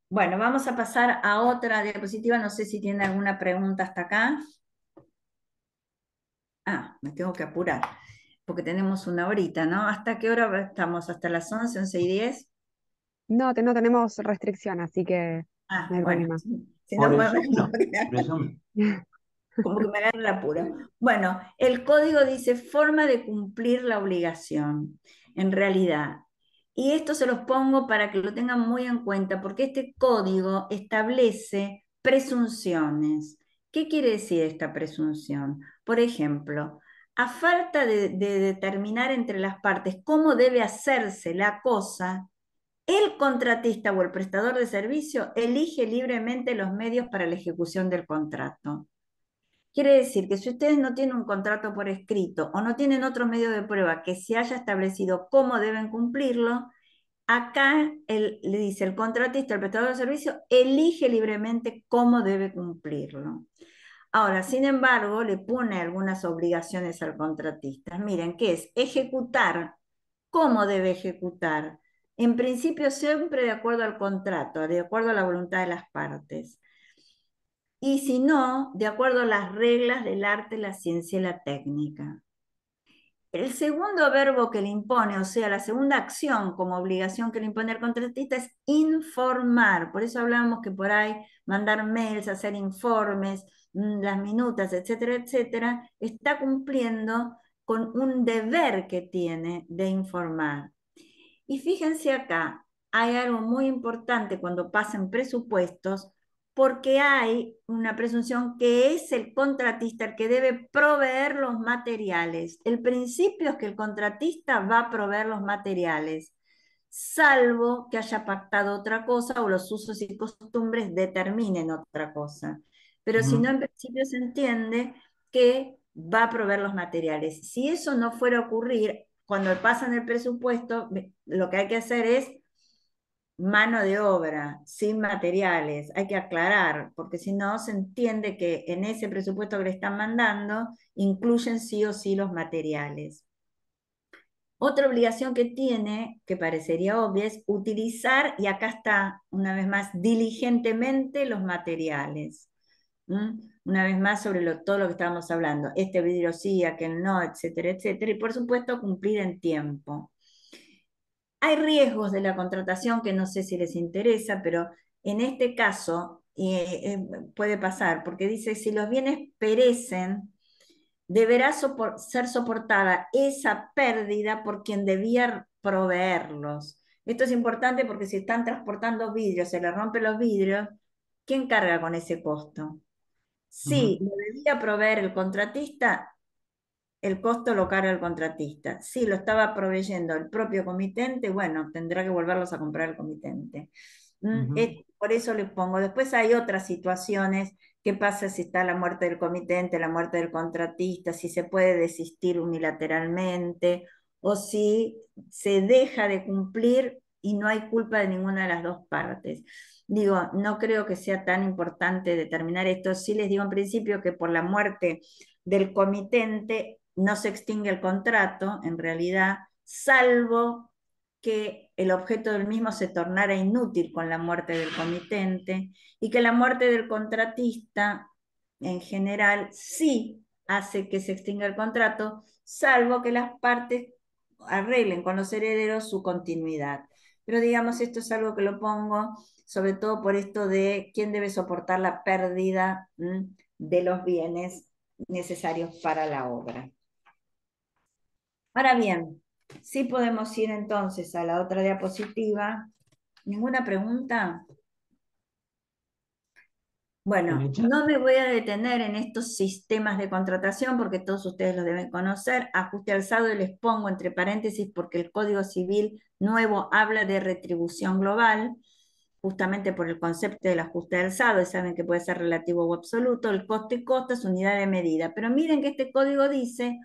Bueno, vamos a pasar a otra diapositiva. No sé si tiene alguna pregunta hasta acá. Ah, me tengo que apurar, porque tenemos una horita, ¿no? ¿Hasta qué hora estamos? ¿Hasta las 11, 11:10? No, no tenemos restricción, así que Ah, no hay bueno, problema. si no, Por el bueno, Zoom no, por el Zoom. como que me agarra el apuro. Bueno, el código dice forma de cumplir la obligación, en realidad. Y esto se los pongo para que lo tengan muy en cuenta, porque este código establece presunciones. ¿Qué quiere decir esta presunción? Por ejemplo, a falta de determinar entre las partes cómo debe hacerse la cosa, el contratista o el prestador de servicio elige libremente los medios para la ejecución del contrato. Quiere decir que si ustedes no tienen un contrato por escrito o no tienen otro medio de prueba que se haya establecido cómo deben cumplirlo, acá le dice el contratista, el prestador de servicio, elige libremente cómo debe cumplirlo. Ahora, sin embargo, le pone algunas obligaciones al contratista. Miren, ¿qué es? Ejecutar. ¿Cómo debe ejecutar? En principio, siempre de acuerdo al contrato, de acuerdo a la voluntad de las partes. Y si no, de acuerdo a las reglas del arte, la ciencia y la técnica. El segundo verbo que le impone, o sea, la segunda acción como obligación que le impone al contratista es informar. Por eso hablamos que por ahí mandar mails, hacer informes, las minutas, etcétera, etcétera, está cumpliendo con un deber que tiene de informar. Y fíjense acá, hay algo muy importante cuando pasen presupuestos, porque hay una presunción que es el contratista el que debe proveer los materiales. El principio es que el contratista va a proveer los materiales, salvo que haya pactado otra cosa o los usos y costumbres determinen otra cosa. Pero si no, en principio se entiende que va a proveer los materiales. Si eso no fuera a ocurrir, cuando pasan el presupuesto, lo que hay que hacer es mano de obra, sin materiales. Hay que aclarar, porque si no se entiende que en ese presupuesto que le están mandando incluyen sí o sí los materiales. Otra obligación que tiene, que parecería obvia, es utilizar, y acá está una vez más, diligentemente los materiales. Una vez más sobre todo lo que estábamos hablando, este vidrio sí, aquel no, etcétera, etcétera, y por supuesto cumplir en tiempo. Hay riesgos de la contratación que no sé si les interesa, pero en este caso puede pasar, porque dice, si los bienes perecen, deberá ser soportada esa pérdida por quien debía proveerlos. Esto es importante porque si están transportando vidrios, se les rompen los vidrios, ¿quién carga con ese costo? Si lo debía proveer el contratista, el costo lo carga el contratista. Si lo estaba proveyendo el propio comitente, bueno, tendrá que volverlos a comprar el comitente. Por eso les pongo. Después hay otras situaciones. ¿Qué pasa si está la muerte del comitente, la muerte del contratista, si se puede desistir unilateralmente o si se deja de cumplir y no hay culpa de ninguna de las dos partes? Digo, no creo que sea tan importante determinar esto. Sí les digo en principio que por la muerte del comitente no se extingue el contrato, en realidad, salvo que el objeto del mismo se tornara inútil con la muerte del comitente y que la muerte del contratista, en general, sí hace que se extinga el contrato, salvo que las partes arreglen con los herederos su continuidad. Pero digamos, esto es algo que lo pongo sobre todo por esto de quién debe soportar la pérdida de los bienes necesarios para la obra. Ahora bien, sí podemos ir entonces a la otra diapositiva. ¿Ninguna pregunta? Bueno, no me voy a detener en estos sistemas de contratación porque todos ustedes los deben conocer. Ajuste alzado y les pongo entre paréntesis porque el Código Civil nuevo habla de retribución global, justamente por el concepto del ajuste alzado, y saben que puede ser relativo o absoluto. El costo y costo es unidad de medida. Pero miren que este código dice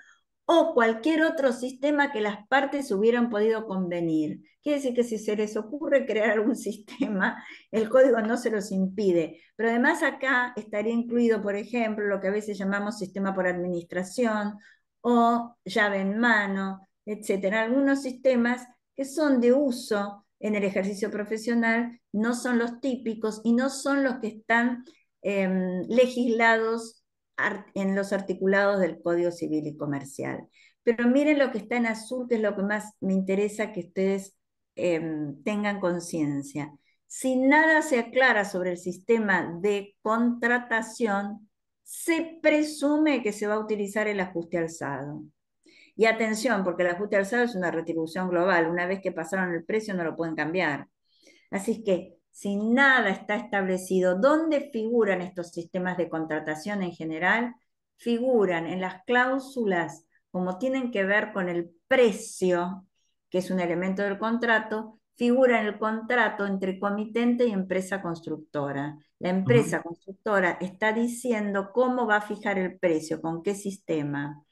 o cualquier otro sistema que las partes hubieran podido convenir. Quiere decir que si se les ocurre crear algún sistema, el código no se los impide. Pero además acá estaría incluido, por ejemplo, lo que a veces llamamos sistema por administración o llave en mano, etcétera. Algunos sistemas que son de uso en el ejercicio profesional no son los típicos y no son los que están legislados en los articulados del Código Civil y Comercial. Pero miren lo que está en azul, que es lo que más me interesa que ustedes tengan conciencia. Si nada se aclara sobre el sistema de contratación, se presume que se va a utilizar el ajuste alzado. Y atención, porque el ajuste alzado es una retribución global. Una vez que pasaron el precio no lo pueden cambiar. Así que si nada está establecido, ¿dónde figuran estos sistemas de contratación en general? Figuran en las cláusulas como tienen que ver con el precio, que es un elemento del contrato, figura en el contrato entre comitente y empresa constructora. La empresa constructora está diciendo cómo va a fijar el precio, con qué sistema.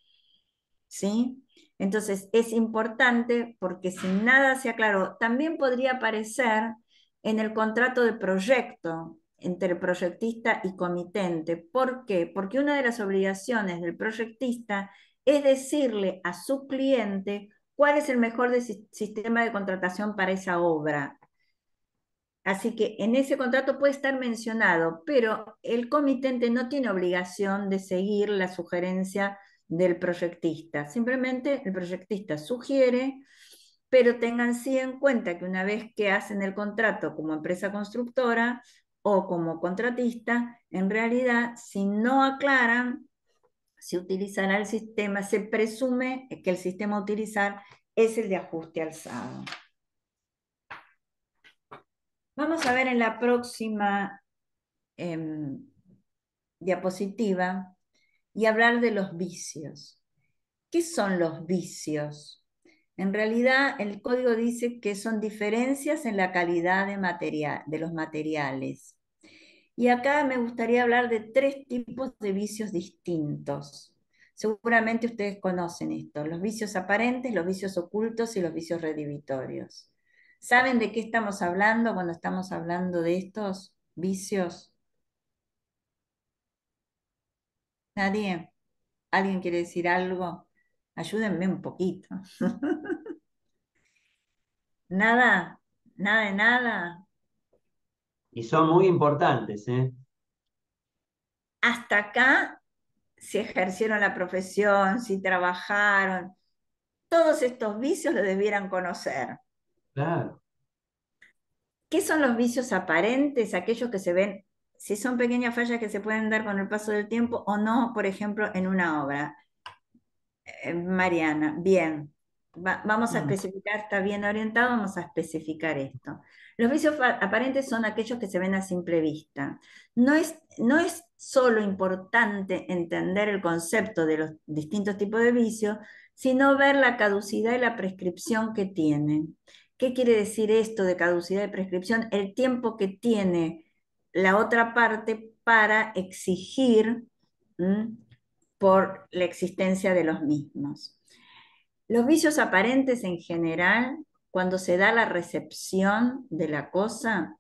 ¿Sí? Entonces es importante porque si nada se aclaró, también podría aparecer en el contrato de proyecto entre proyectista y comitente. ¿Por qué? Porque una de las obligaciones del proyectista es decirle a su cliente cuál es el mejor sistema de contratación para esa obra. Así que en ese contrato puede estar mencionado, pero el comitente no tiene obligación de seguir la sugerencia del proyectista. Simplemente el proyectista sugiere, pero tengan sí en cuenta que una vez que hacen el contrato como empresa constructora o como contratista, en realidad si no aclaran, si utilizará el sistema, se presume que el sistema a utilizar es el de ajuste alzado. Vamos a ver en la próxima diapositiva y hablar de los vicios. ¿Qué son los vicios? En realidad, el código dice que son diferencias en la calidad de los materiales. Y acá me gustaría hablar de 3 tipos de vicios distintos. Seguramente ustedes conocen esto: los vicios aparentes, los vicios ocultos y los vicios redhibitorios. ¿Saben de qué estamos hablando cuando estamos hablando de estos vicios? ¿Nadie? ¿Alguien quiere decir algo? Ayúdenme un poquito. Nada, nada de nada. Y son muy importantes, ¿eh? Hasta acá, si ejercieron la profesión, si trabajaron, todos estos vicios lo debieran conocer. Claro. ¿Qué son los vicios aparentes? Aquellos que se ven, si son pequeñas fallas que se pueden dar con el paso del tiempo o no, por ejemplo, en una obra. Mariana, bien. Vamos a Mm, especificar, está bien orientado, vamos a especificar esto. Los vicios aparentes son aquellos que se ven a simple vista. No es solo importante entender el concepto de los distintos tipos de vicios, sino ver la caducidad y la prescripción que tienen. ¿Qué quiere decir esto de caducidad y prescripción? El tiempo que tiene la otra parte para exigir, ¿m?, por la existencia de los mismos. Los vicios aparentes en general, cuando se da la recepción de la cosa,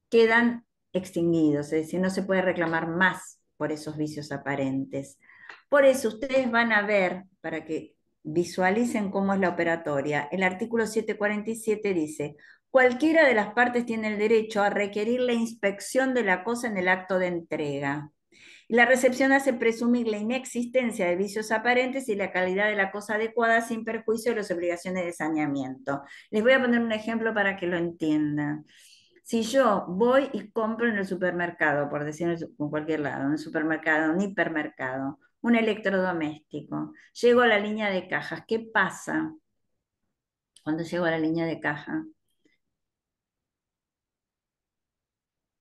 quedan extinguidos, es decir, no se puede reclamar más por esos vicios aparentes. Por eso ustedes van a ver, para que visualicen cómo es la operatoria, el artículo 747 dice: cualquiera de las partes tiene el derecho a requerir la inspección de la cosa en el acto de entrega. La recepción hace presumir la inexistencia de vicios aparentes y la calidad de la cosa adecuada sin perjuicio de las obligaciones de saneamiento. Les voy a poner un ejemplo para que lo entiendan. Si yo voy y compro en el supermercado, por decirlo en cualquier lado, en el supermercado, un hipermercado, un electrodoméstico, llego a la línea de cajas, ¿qué pasa cuando llego a la línea de caja?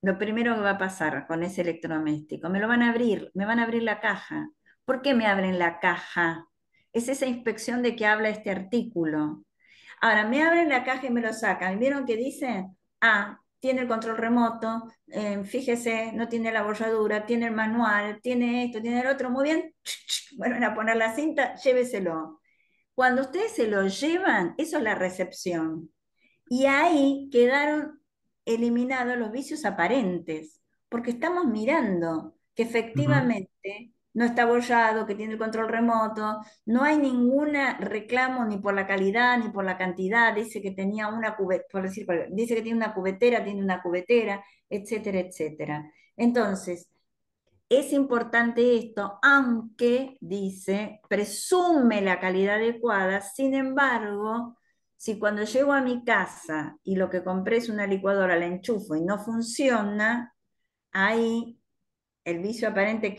Lo primero que va a pasar con ese electrodoméstico, me lo van a abrir, me van a abrir la caja. ¿Por qué me abren la caja? Es esa inspección de que habla este artículo. Ahora, me abren la caja y me lo sacan. ¿Vieron que dice? Ah, tiene el control remoto, fíjese, no tiene la bolladura, tiene el manual, tiene esto, tiene el otro. Muy bien, vuelven a poner la cinta, lléveselo. Cuando ustedes se lo llevan, eso es la recepción. Y ahí quedaron eliminados los vicios aparentes, porque estamos mirando que ujú. efectivamente no está abollado, que tiene el control remoto, no hay ningún reclamo ni por la calidad ni por la cantidad, dice que tenía una cubetera, por decir, dice que tiene una cubetera, etcétera, etcétera. Entonces, es importante esto, aunque dice, presume la calidad adecuada, sin embargo, si cuando llego a mi casa y lo que compré es una licuadora, la enchufo y no funciona, ahí el vicio aparente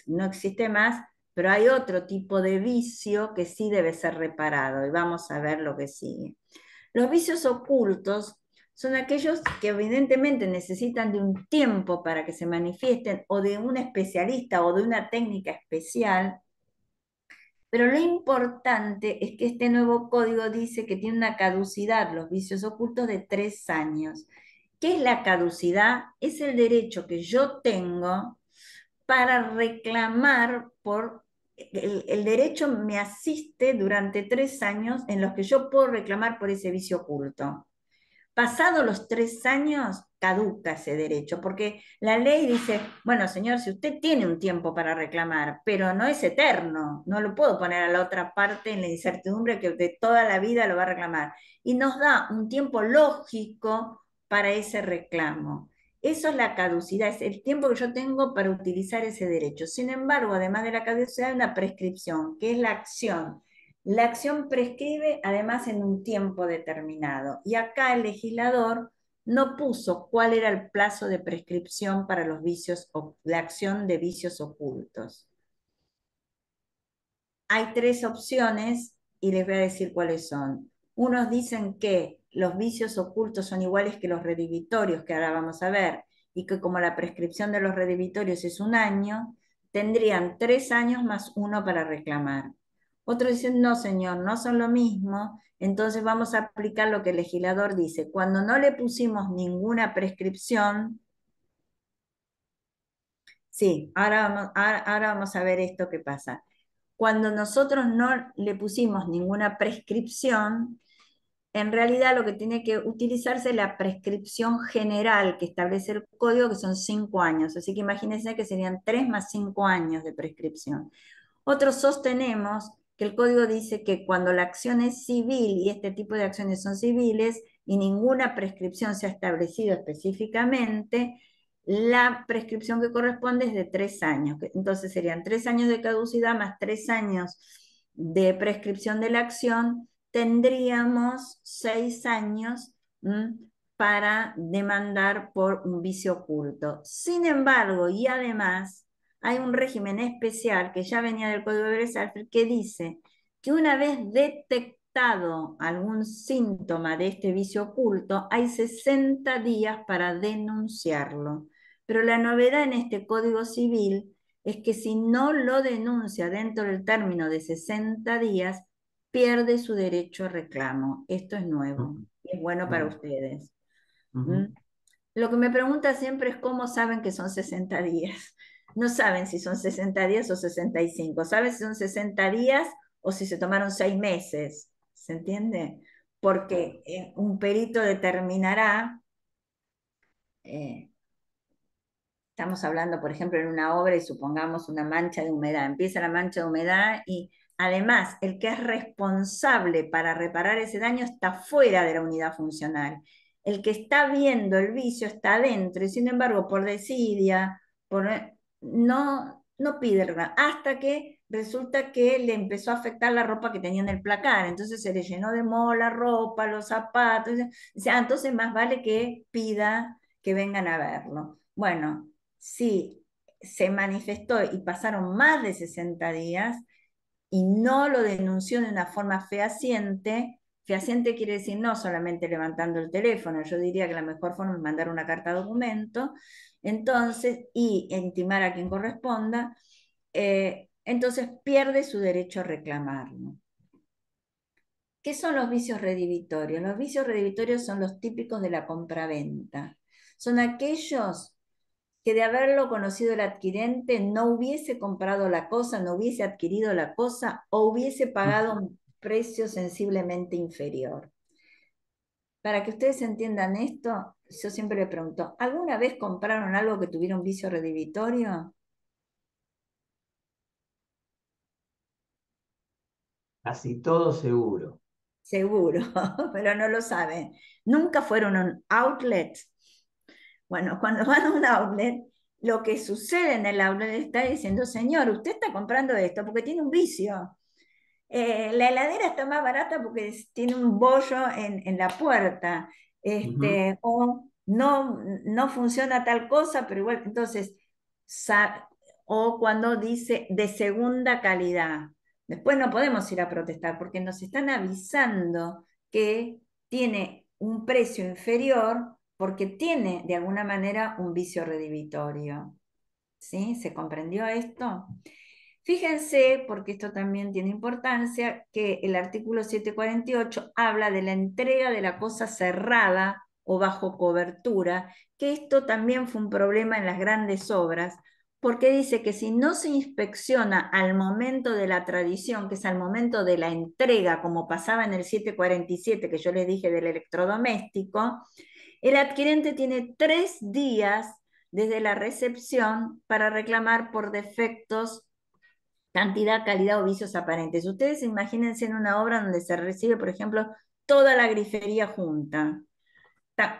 no existe más, pero hay otro tipo de vicio que sí debe ser reparado y vamos a ver lo que sigue. Los vicios ocultos son aquellos que evidentemente necesitan de un tiempo para que se manifiesten o de un especialista o de una técnica especial, pero lo importante es que este nuevo código dice que tiene una caducidad, los vicios ocultos, de 3 años. ¿Qué es la caducidad? Es el derecho que yo tengo para reclamar por... El derecho me asiste durante 3 años en los que yo puedo reclamar por ese vicio oculto. Pasados los 3 años, caduca ese derecho, porque la ley dice, bueno, señor, si usted tiene un tiempo para reclamar, pero no es eterno, no lo puedo poner a la otra parte en la incertidumbre que de toda la vida lo va a reclamar. Y nos da un tiempo lógico para ese reclamo. Eso es la caducidad, es el tiempo que yo tengo para utilizar ese derecho. Sin embargo, además de la caducidad, hay una prescripción, que es la acción. La acción prescribe además en un tiempo determinado. Y acá el legislador no puso cuál era el plazo de prescripción para los vicios, la acción de vicios ocultos. Hay 3 opciones y les voy a decir cuáles son. Unos dicen que los vicios ocultos son iguales que los redivitorios, que ahora vamos a ver, y que como la prescripción de los redivitorios es 1 año, tendrían 3 años más 1 para reclamar. Otros dicen, no señor, no son lo mismo, entonces vamos a aplicar lo que el legislador dice. Cuando no le pusimos ninguna prescripción, sí, ahora vamos a ver esto que pasa. Cuando nosotros no le pusimos ninguna prescripción, en realidad lo que tiene que utilizarse es la prescripción general que establece el código, que son 5 años. Así que imagínense que serían 3 más 5 años de prescripción. Otros sostenemos que el código dice que cuando la acción es civil, y este tipo de acciones son civiles, y ninguna prescripción se ha establecido específicamente, la prescripción que corresponde es de 3 años. Entonces serían 3 años de caducidad más 3 años de prescripción de la acción, tendríamos 6 años para demandar por un vicio oculto. Sin embargo, y además, hay un régimen especial que ya venía del Código de Versalles que dice que una vez detectado algún síntoma de este vicio oculto, hay 60 días para denunciarlo. Pero la novedad en este Código Civil es que si no lo denuncia dentro del término de 60 días, pierde su derecho a reclamo. Esto es nuevo y es bueno para ustedes. Lo que me pregunta siempre es cómo saben que son 60 días. No saben si son 60 días o 65. Saben si son 60 días o si se tomaron 6 meses. ¿Se entiende? Porque un perito determinará, estamos hablando, por ejemplo, en una obra y supongamos una mancha de humedad. Empieza la mancha de humedad y además el que es responsable para reparar ese daño está fuera de la unidad funcional. El que está viendo el vicio está adentro y sin embargo por desidia, no pide el reclamo, hasta que resulta que le empezó a afectar la ropa que tenía en el placar, entonces se le llenó de moho la ropa, los zapatos, entonces más vale que pida que vengan a verlo. Bueno, si se manifestó y pasaron más de 60 días y no lo denunció de una forma fehaciente, fehaciente quiere decir no solamente levantando el teléfono, yo diría que la mejor forma es mandar una carta documento, entonces, y intimar a quien corresponda, entonces pierde su derecho a reclamarlo. ¿Qué son los vicios redivitorios? Los vicios redivitorios son los típicos de la compraventa. Son aquellos que de haberlo conocido el adquirente no hubiese comprado la cosa, no hubiese adquirido la cosa o hubiese pagado un precio sensiblemente inferior. Para que ustedes entiendan esto, yo siempre le pregunto, ¿alguna vez compraron algo que tuviera un vicio redivitorio? Casi todo seguro. Seguro, pero no lo saben. Nunca fueron a un outlet. Bueno, cuando van a un outlet, lo que sucede en el outlet está diciendo, señor, usted está comprando esto porque tiene un vicio. La heladera está más barata porque tiene un bollo en la puerta. O no funciona tal cosa, pero igual, entonces, o cuando dice de segunda calidad. Después no podemos ir a protestar porque nos están avisando que tiene un precio inferior porque tiene de alguna manera un vicio redivitorio. ¿Sí? ¿Se comprendió esto? Fíjense, porque esto también tiene importancia, que el artículo 748 habla de la entrega de la cosa cerrada o bajo cobertura, que esto también fue un problema en las grandes obras, porque dice que si no se inspecciona al momento de la tradición, que es al momento de la entrega, como pasaba en el 747 que yo les dije del electrodoméstico, el adquirente tiene 3 días desde la recepción para reclamar por defectos, cantidad, calidad o vicios aparentes. Ustedes imagínense en una obra donde se recibe, por ejemplo, toda la grifería junta.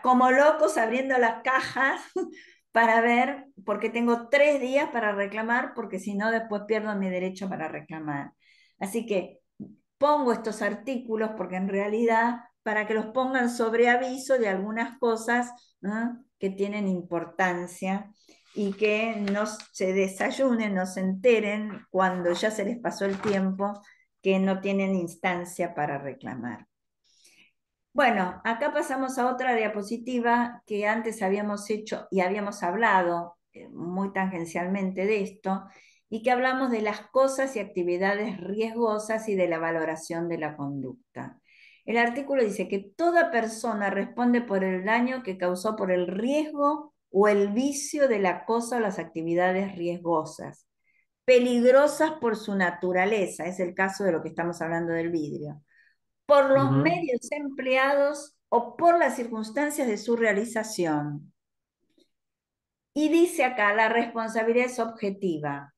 Como locos abriendo las cajas para ver, porque tengo 3 días para reclamar, porque si no después pierdo mi derecho para reclamar. Así que pongo estos artículos porque en realidad para que los pongan sobre aviso de algunas cosas, ¿no?, que tienen importancia y que no se desayunen, no se enteren cuando ya se les pasó el tiempo, que no tienen instancia para reclamar. Bueno, acá pasamos a otra diapositiva que antes habíamos hecho y habíamos hablado muy tangencialmente de esto, y que hablamos de las cosas y actividades riesgosas y de la valoración de la conducta. El artículo dice que toda persona responde por el daño que causó por el riesgo o el vicio de la cosa o las actividades riesgosas, peligrosas por su naturaleza, es el caso de lo que estamos hablando del vidrio, por los medios empleados o por las circunstancias de su realización. Y dice acá, la responsabilidad es objetiva.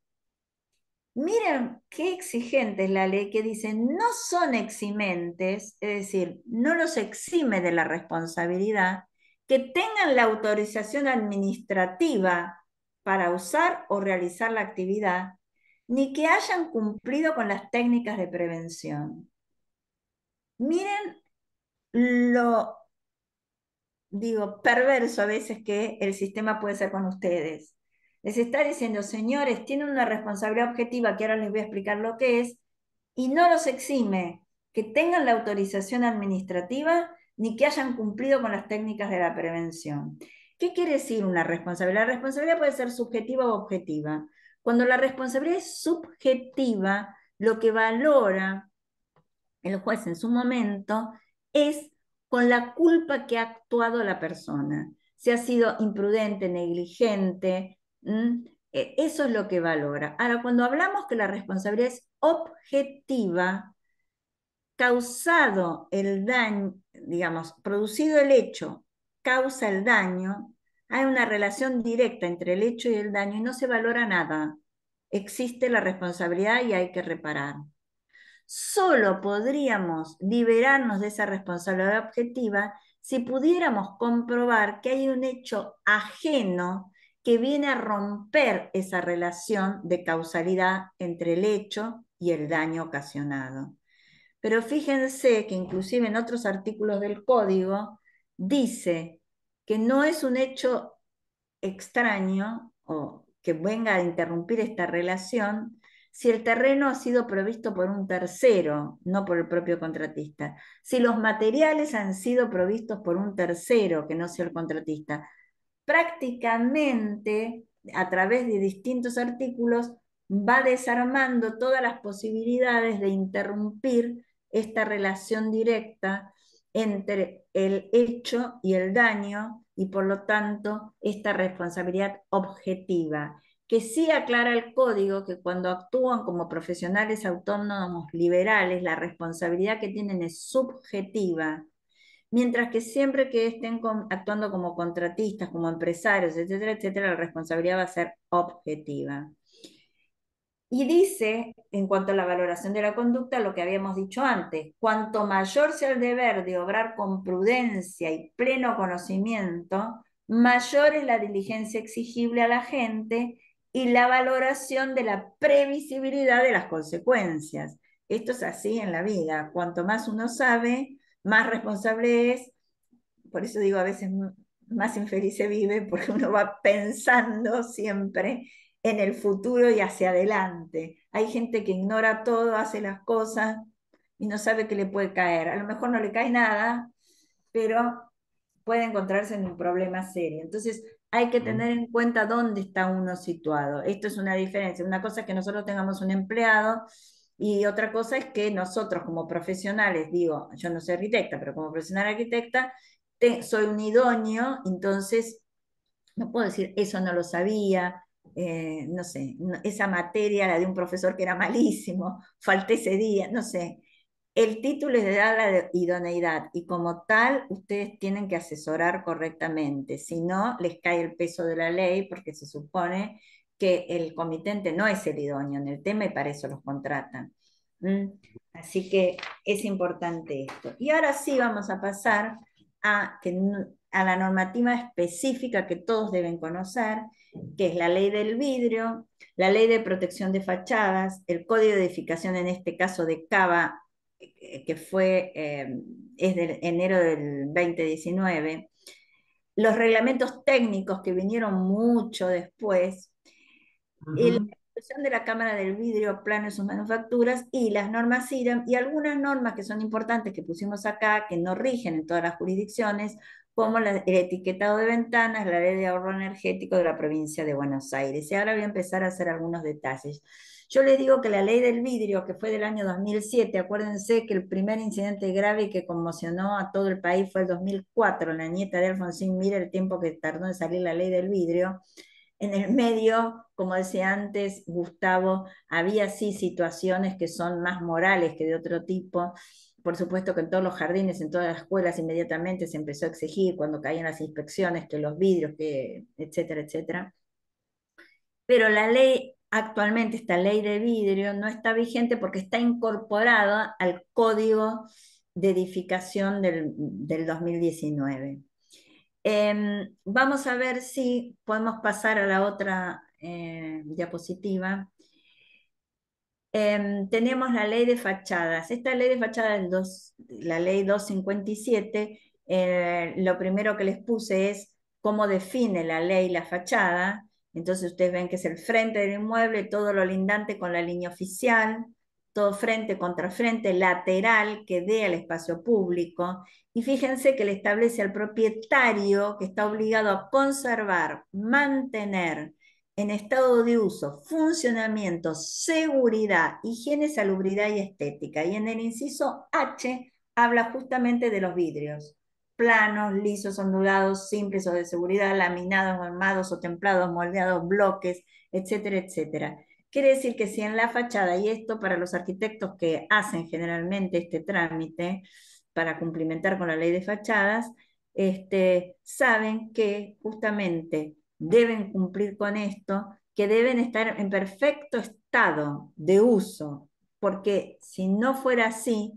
Miren qué exigente es la ley que dice, no son eximentes, es decir, no los exime de la responsabilidad, que tengan la autorización administrativa para usar o realizar la actividad, ni que hayan cumplido con las técnicas de prevención. Miren lo, digo, perverso a veces que el sistema puede ser con ustedes. Les está diciendo, señores, tienen una responsabilidad objetiva, que ahora les voy a explicar lo que es, y no los exime que tengan la autorización administrativa ni que hayan cumplido con las técnicas de la prevención. ¿Qué quiere decir una responsabilidad? La responsabilidad puede ser subjetiva o objetiva. Cuando la responsabilidad es subjetiva, lo que valora el juez en su momento es con la culpa que ha actuado la persona. Si ha sido imprudente, negligente, eso es lo que valora. Ahora, cuando hablamos que la responsabilidad es objetiva, causado el daño, digamos, producido el hecho, causa el daño, hay una relación directa entre el hecho y el daño y no se valora nada. Existe la responsabilidad y hay que reparar. Solo podríamos liberarnos de esa responsabilidad objetiva si pudiéramos comprobar que hay un hecho ajeno que viene a romper esa relación de causalidad entre el hecho y el daño ocasionado. Pero fíjense que inclusive en otros artículos del código dice que no es un hecho extraño o que venga a interrumpir esta relación si el terreno ha sido provisto por un tercero, no por el propio contratista. Si los materiales han sido provistos por un tercero, que no sea el contratista. Prácticamente, a través de distintos artículos, va desarmando todas las posibilidades de interrumpir esta relación directa entre el hecho y el daño y por lo tanto esta responsabilidad objetiva, que sí aclara el código que cuando actúan como profesionales autónomos liberales, la responsabilidad que tienen es subjetiva, mientras que siempre que estén actuando como contratistas, como empresarios, etcétera, etcétera, la responsabilidad va a ser objetiva. Y dice, en cuanto a la valoración de la conducta, lo que habíamos dicho antes, cuanto mayor sea el deber de obrar con prudencia y pleno conocimiento, mayor es la diligencia exigible a la gente y la valoración de la previsibilidad de las consecuencias. Esto es así en la vida. Cuanto más uno sabe, más responsable es. Por eso digo, a veces más infeliz se vive, porque uno va pensando siempre en el futuro y hacia adelante. Hay gente que ignora todo, hace las cosas y no sabe qué le puede caer. A lo mejor no le cae nada, pero puede encontrarse en un problema serio. Entonces, hay que tener en cuenta dónde está uno situado. Esto es una diferencia. Una cosa es que nosotros tengamos un empleado y otra cosa es que nosotros como profesionales, digo, yo no soy arquitecta, pero como profesional arquitecta, soy un idóneo, entonces no puedo decir, eso no lo sabía, no sé, esa materia, la de un profesor que era malísimo, falté ese día, no sé. El título es de dar la idoneidad y como tal ustedes tienen que asesorar correctamente, si no les cae el peso de la ley porque se supone que el comitente no es el idóneo en el tema y para eso los contratan. Así que es importante esto. Y ahora sí vamos a pasar a la normativa específica que todos deben conocer, que es la ley del vidrio, la ley de protección de fachadas, el código de edificación, en este caso de Cava, que es de enero del 2019, los reglamentos técnicos que vinieron mucho después, la institución de la Cámara del Vidrio, Plano y sus manufacturas, y las normas IRAM, y algunas normas que son importantes que pusimos acá, que no rigen en todas las jurisdicciones, como el etiquetado de ventanas, la ley de ahorro energético de la provincia de Buenos Aires. Y ahora voy a empezar a hacer algunos detalles. Yo les digo que la ley del vidrio, que fue del año 2007, acuérdense que el primer incidente grave que conmocionó a todo el país fue el 2004, la nieta de Alfonsín, mira el tiempo que tardó en salir la ley del vidrio. En el medio, como decía antes Gustavo, había sí situaciones que son más morales que de otro tipo. Por supuesto que en todos los jardines, en todas las escuelas, inmediatamente se empezó a exigir cuando caían las inspecciones, que los vidrios, que etcétera, etcétera. Pero la ley, actualmente esta ley de vidrio no está vigente porque está incorporada al Código de Edificación del 2019. Vamos a ver si podemos pasar a la otra diapositiva. Tenemos la ley de fachadas. Esta ley de fachadas, la ley 257, lo primero que les puse es cómo define la ley la fachada. Entonces ustedes ven que es el frente del inmueble, todo lo lindante con la línea oficial, todo frente contra frente, lateral que dé al espacio público. Y fíjense que le establece al propietario que está obligado a conservar, mantener en estado de uso, funcionamiento, seguridad, higiene, salubridad y estética. Y en el inciso H habla justamente de los vidrios, planos, lisos, ondulados, simples o de seguridad, laminados, armados o templados, moldeados, bloques, etcétera, etcétera. Quiere decir que si en la fachada, y esto para los arquitectos que hacen generalmente este trámite para cumplimentar con la ley de fachadas, saben que justamente deben cumplir con esto, que deben estar en perfecto estado de uso, porque si no fuera así,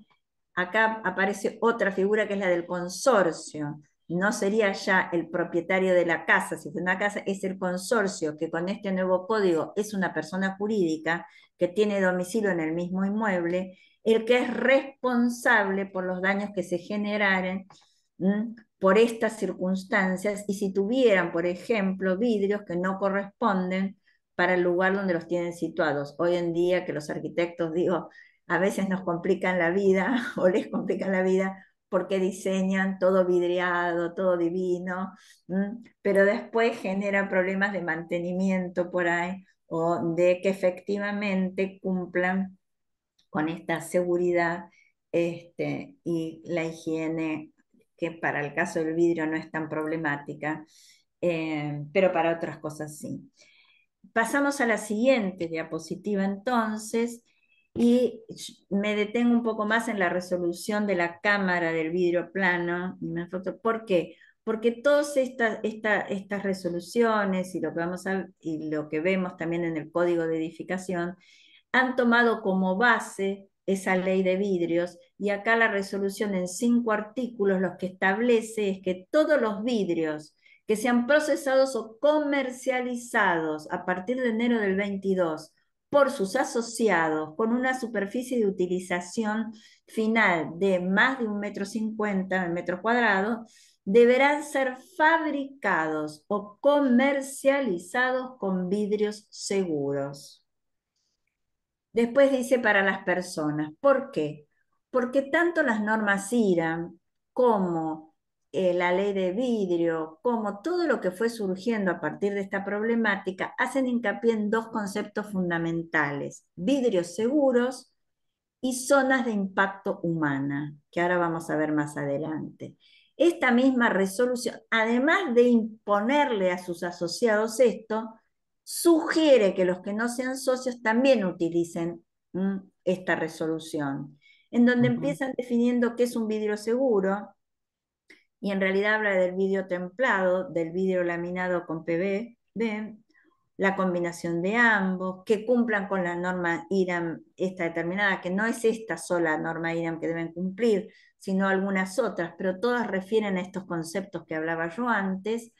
acá aparece otra figura que es la del consorcio. No sería ya el propietario de la casa, si fuera una casa, es el consorcio, que con este nuevo código es una persona jurídica que tiene domicilio en el mismo inmueble, el que es responsable por los daños que se generaren por estas circunstancias y si tuvieran, por ejemplo, vidrios que no corresponden para el lugar donde los tienen situados. Hoy en día que los arquitectos, digo, a veces nos complican la vida o les complican la vida porque diseñan todo vidriado, todo divino, pero después generan problemas de mantenimiento por ahí o de que efectivamente cumplan con esta seguridad y la higiene, que para el caso del vidrio no es tan problemática, pero para otras cosas sí. Pasamos a la siguiente diapositiva entonces, y me detengo un poco más en la resolución de la cámara del vidrio plano. ¿Por qué? Porque todas estas resoluciones y lo que y lo que vemos también en el código de edificación han tomado como base esa ley de vidrios y acá la resolución en 5 artículos lo que establece es que todos los vidrios que sean procesados o comercializados a partir de enero del 22 por sus asociados con una superficie de utilización final de más de 1,50 metros cuadrados, deberán ser fabricados o comercializados con vidrios seguros. Después dice para las personas. ¿Por qué? Porque tanto las normas IRAM como la ley de vidrio, como todo lo que fue surgiendo a partir de esta problemática, hacen hincapié en 2 conceptos fundamentales: vidrios seguros y zonas de impacto humana, que ahora vamos a ver más adelante. Esta misma resolución, además de imponerle a sus asociados esto, sugiere que los que no sean socios también utilicen esta resolución, en donde empiezan definiendo qué es un vidrio seguro, y en realidad habla del vidrio templado, del vidrio laminado con PVB, la combinación de ambos, que cumplan con la norma IRAM esta determinada, que no es esta sola norma IRAM que deben cumplir, sino algunas otras, pero todas refieren a estos conceptos que hablaba yo antes,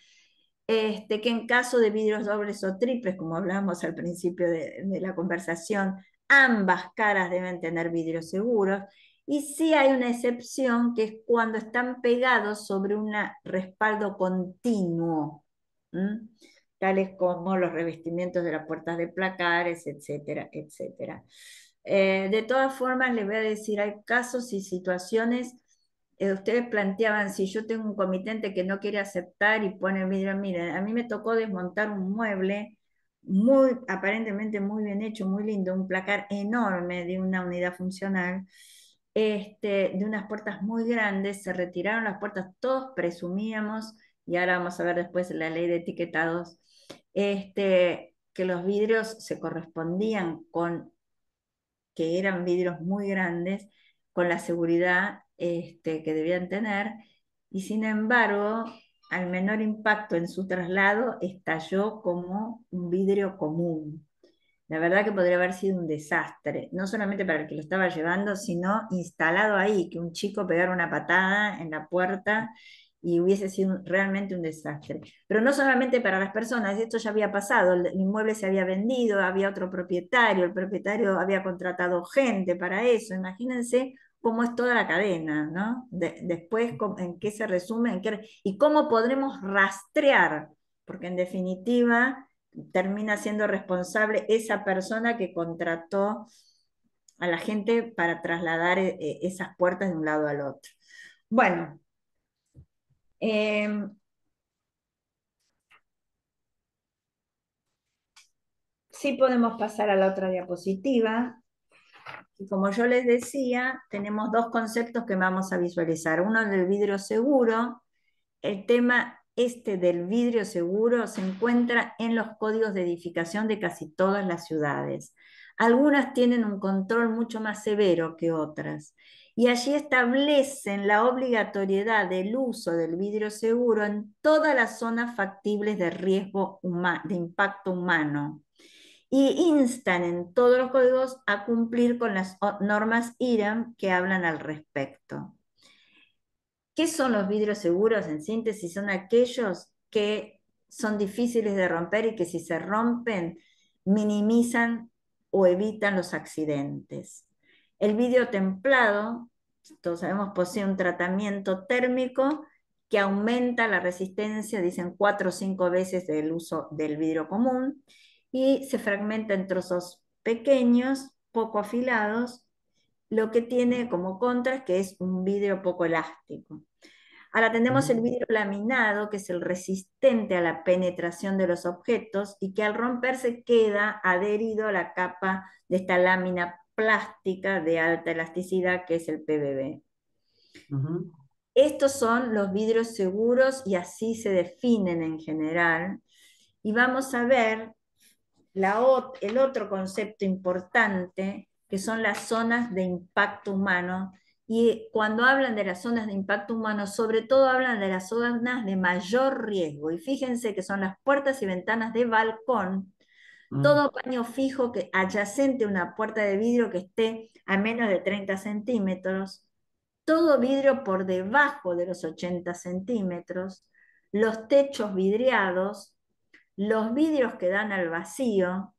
que en caso de vidrios dobles o triples, como hablábamos al principio de la conversación, ambas caras deben tener vidrios seguros, y sí hay una excepción que es cuando están pegados sobre un respaldo continuo, tales como los revestimientos de las puertas de placares, etcétera, etcétera. De todas formas, les voy a decir, hay casos y situaciones, ustedes planteaban, si yo tengo un comitente que no quiere aceptar y pone vidrio, miren, a mí me tocó desmontar un mueble aparentemente muy bien hecho, muy lindo, un placar enorme de una unidad funcional, de unas puertas muy grandes, se retiraron las puertas, todos presumíamos, y ahora vamos a ver después la ley de etiquetados, que los vidrios se correspondían con, que eran vidrios muy grandes, con la seguridad que debían tener, y sin embargo, al menor impacto en su traslado, estalló como un vidrio común. La verdad que podría haber sido un desastre, no solamente para el que lo estaba llevando, sino instalado ahí, que un chico pegara una patada en la puerta y hubiese sido realmente un desastre. Pero no solamente para las personas, esto ya había pasado, el inmueble se había vendido, había otro propietario, el propietario había contratado gente para eso, imagínense cómo es toda la cadena, ¿no? Después, en qué se resume, y cómo podremos rastrear, porque en definitiva termina siendo responsable esa persona que contrató a la gente para trasladar esas puertas de un lado al otro. Bueno, sí podemos pasar a la otra diapositiva. Y como yo les decía, tenemos dos conceptos que vamos a visualizar. Uno del vidrio seguro. El tema este del vidrio seguro se encuentra en los códigos de edificación de casi todas las ciudades. Algunas tienen un control mucho más severo que otras, y allí establecen la obligatoriedad del uso del vidrio seguro en todas las zonas factibles de riesgo de impacto humano, y instan en todos los códigos a cumplir con las normas IRAM que hablan al respecto. ¿Qué son los vidrios seguros? En síntesis, son aquellos que son difíciles de romper y que si se rompen minimizan o evitan los accidentes. El vidrio templado, todos sabemos, posee un tratamiento térmico que aumenta la resistencia, dicen 4 o 5 veces del uso del vidrio común, y se fragmenta en trozos pequeños, poco afilados, lo que tiene como contra es que es un vidrio poco elástico. Ahora tenemos el vidrio laminado, que es el resistente a la penetración de los objetos y que al romperse queda adherido a la capa de esta lámina plástica de alta elasticidad, que es el PVB. Estos son los vidrios seguros y así se definen en general. Y vamos a ver el otro concepto importante, que son las zonas de impacto humano. Y cuando hablan de las zonas de impacto humano, sobre todo hablan de las zonas de mayor riesgo. Y fíjense que son las puertas y ventanas de balcón, todo paño fijo que adyacente a una puerta de vidrio que esté a menos de 30 centímetros, todo vidrio por debajo de los 80 centímetros, los techos vidriados, los vidrios que dan al vacío,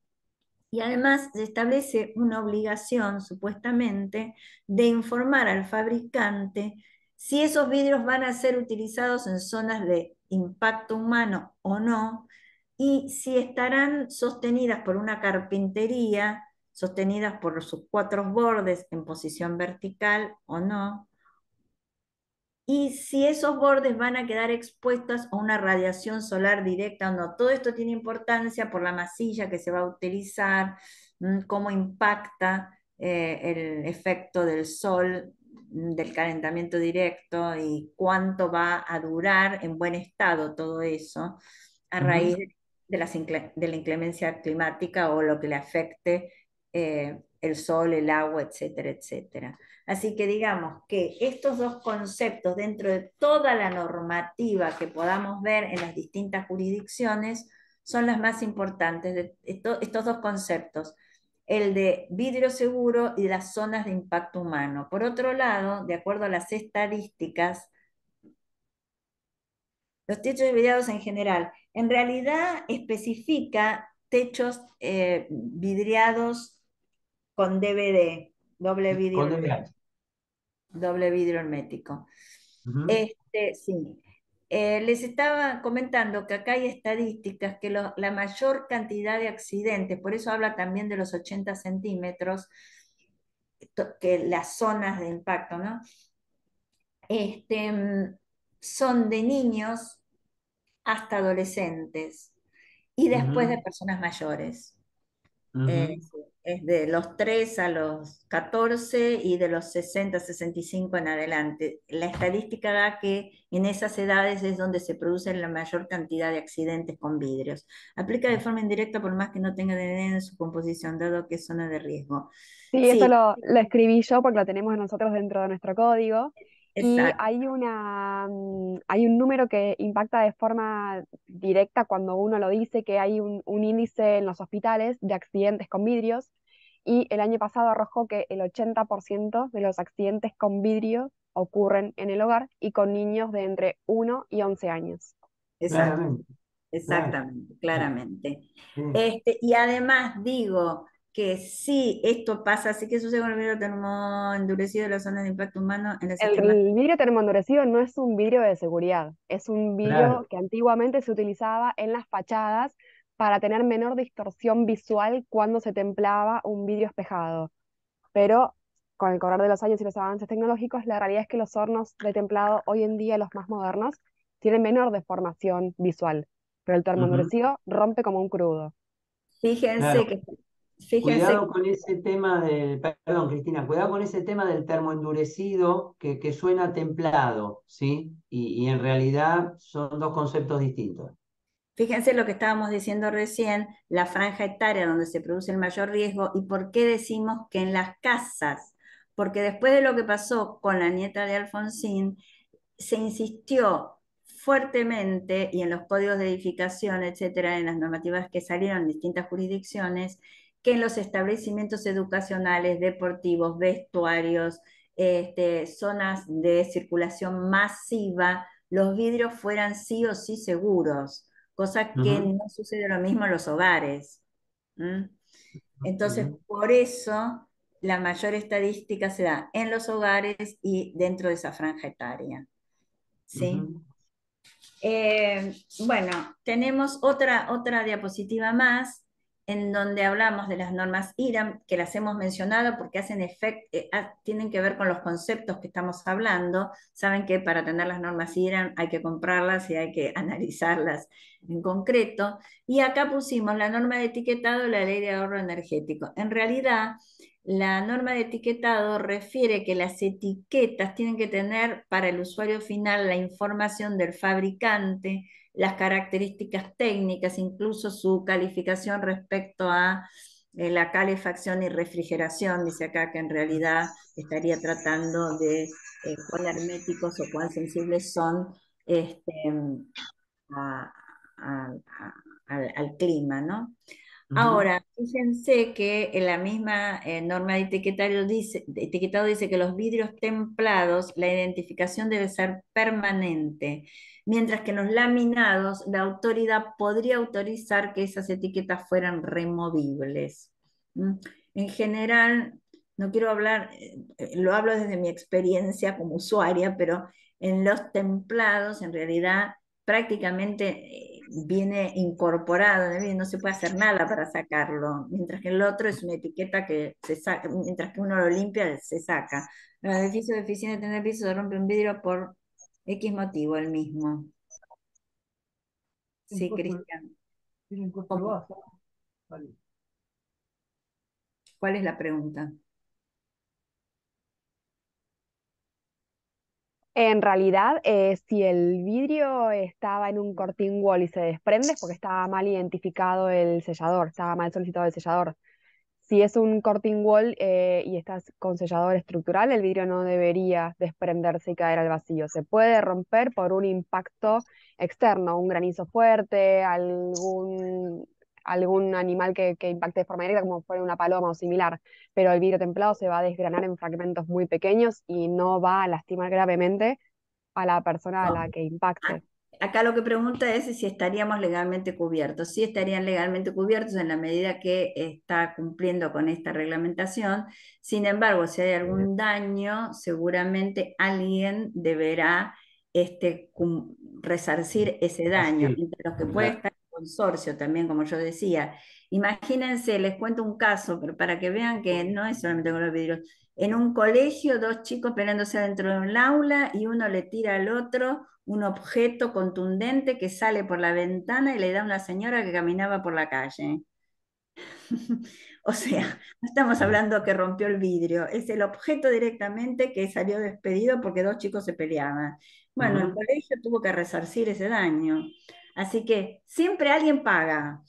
y además se establece una obligación, supuestamente, de informar al fabricante si esos vidrios van a ser utilizados en zonas de impacto humano o no, y si estarán sostenidas por una carpintería, sostenidas por sus 4 bordes en posición vertical o no, y si esos bordes van a quedar expuestos a una radiación solar directa o no. Todo esto tiene importancia por la masilla que se va a utilizar, cómo impacta el efecto del sol, del calentamiento directo, y cuánto va a durar en buen estado todo eso a raíz de la inclemencia climática o lo que le afecte el sol, el agua, etcétera, etcétera. Así que digamos que estos dos conceptos, dentro de toda la normativa que podamos ver en las distintas jurisdicciones, son las más importantes de estos dos conceptos, el de vidrio seguro y las zonas de impacto humano. Por otro lado, de acuerdo a las estadísticas, los techos vidriados en general, en realidad especifica techos vidriados con DVD, doble vidrio hermético. Sí. Les estaba comentando que acá hay estadísticas que la mayor cantidad de accidentes, por eso habla también de los 80 centímetros, que las zonas de impacto, ¿no? Son de niños hasta adolescentes y después de personas mayores. Es de los 3 a los 14 y de los 60 a 65 en adelante. La estadística da que en esas edades es donde se producen la mayor cantidad de accidentes con vidrios. Aplica de forma indirecta por más que no tenga DVD en su composición, dado que es zona de riesgo. Sí, eso Sí, lo escribí yo porque lo tenemos nosotros dentro de nuestro código. Y exacto. hay un número que impacta de forma directa cuando uno lo dice, que hay un índice en los hospitales de accidentes con vidrios, y el año pasado arrojó que el 80% de los accidentes con vidrio ocurren en el hogar y con niños de entre 1 y 11 años. Exacto, Claramente, claro. exactamente, claramente. Sí. Y además digo que si esto pasa, así que sucede con el vidrio termo endurecido de las zonas de impacto humano en el sistema. El vidrio termoendurecido no es un vidrio de seguridad, es un vidrio Claro. que antiguamente se utilizaba en las fachadas para tener menor distorsión visual cuando se templaba un vidrio espejado. Pero con el correr de los años y los avances tecnológicos, la realidad es que los hornos de templado hoy en día, los más modernos, tienen menor deformación visual, pero el Ujú. termoendurecido rompe como un crudo. Fíjense Claro. que, fíjense Cuidado con ese tema del, perdón, Cristina, cuidado con ese tema del termoendurecido que suena templado, ¿sí? Y en realidad son dos conceptos distintos. Fíjense lo que estábamos diciendo recién, la franja etaria donde se produce el mayor riesgo y por qué decimos que en las casas, porque después de lo que pasó con la nieta de Alfonsín, se insistió fuertemente y en los códigos de edificación, etcétera, en las normativas que salieron en distintas jurisdicciones, que en los establecimientos educacionales, deportivos, vestuarios, zonas de circulación masiva, los vidrios fueran sí o sí seguros, cosa que Ujú, no sucede lo mismo en los hogares. ¿Mm? Entonces, ujú, por eso la mayor estadística se da en los hogares y dentro de esa franja etaria. ¿Sí? ujú. Bueno, tenemos otra diapositiva más en donde hablamos de las normas IRAM, que las hemos mencionado porque tienen que ver con los conceptos que estamos hablando. Saben que para tener las normas IRAM hay que comprarlas y hay que analizarlas en concreto. Y acá pusimos la norma de etiquetado y la ley de ahorro energético. En realidad, la norma de etiquetado refiere que las etiquetas tienen que tener para el usuario final la información del fabricante, las características técnicas, incluso su calificación respecto a la calefacción y refrigeración. Dice acá que en realidad estaría tratando de cuán herméticos o cuán sensibles son este, a- al clima, ¿no? Ujú, Ahora, fíjense que en la misma norma de etiquetado dice que los vidrios templados, la identificación debe ser permanente, mientras que en los laminados, la autoridad podría autorizar que esas etiquetas fueran removibles. ¿Mm? En general, no quiero hablar, lo hablo desde mi experiencia como usuaria, pero en los templados, en realidad, prácticamente viene incorporado, ¿no? No se puede hacer nada para sacarlo, mientras que el otro es una etiqueta que se saca, mientras que uno lo limpia, se saca. Los edificios de oficina de tener piso se rompe un vidrio por X motivo, el mismo. Sí, Cristian. ¿Cómo? ¿Cuál es la pregunta? En realidad, si el vidrio estaba en un cortín wall y se desprende es porque estaba mal identificado el sellador, estaba mal solicitado el sellador. Si es un cortín wall y estás con sellador estructural, el vidrio no debería desprenderse y caer al vacío. Se puede romper por un impacto externo, un granizo fuerte, algún animal que impacte de forma directa, como fuera una paloma o similar. Pero el vidrio templado se va a desgranar en fragmentos muy pequeños y no va a lastimar gravemente a la persona a No. la que impacte. Acá lo que pregunta es si estaríamos legalmente cubiertos. Sí estarían legalmente cubiertos en la medida que está cumpliendo con esta reglamentación. Sin embargo, si hay algún daño, seguramente alguien deberá resarcir ese daño, Así, entre los que puede claro. estar el consorcio también, como yo decía. Imagínense, les cuento un caso, pero para que vean que no es solamente con los vidrios. En un colegio, dos chicos peleándose dentro de un aula y uno le tira al otro un objeto contundente que sale por la ventana y le da a una señora que caminaba por la calle. O sea, no estamos hablando que rompió el vidrio, es el objeto directamente que salió despedido porque dos chicos se peleaban. Bueno, el Ujú. colegio tuvo que resarcir ese daño. Así que siempre alguien paga.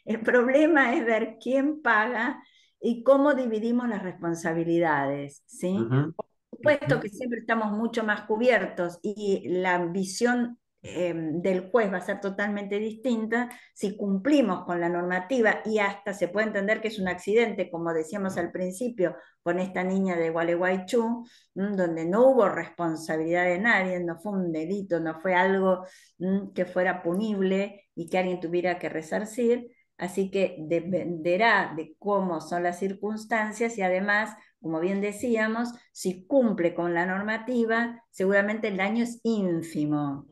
El problema es ver quién paga y cómo dividimos las responsabilidades, ¿sí? Ujú, Supuesto ujú. que siempre estamos mucho más cubiertos y la visión del juez va a ser totalmente distinta si cumplimos con la normativa y hasta se puede entender que es un accidente, como decíamos al principio, con esta niña de Gualeguaychú, donde no hubo responsabilidad de nadie, no fue un delito, no fue algo que fuera punible y que alguien tuviera que resarcir, así que dependerá de cómo son las circunstancias y además, como bien decíamos, si cumple con la normativa, seguramente el daño es ínfimo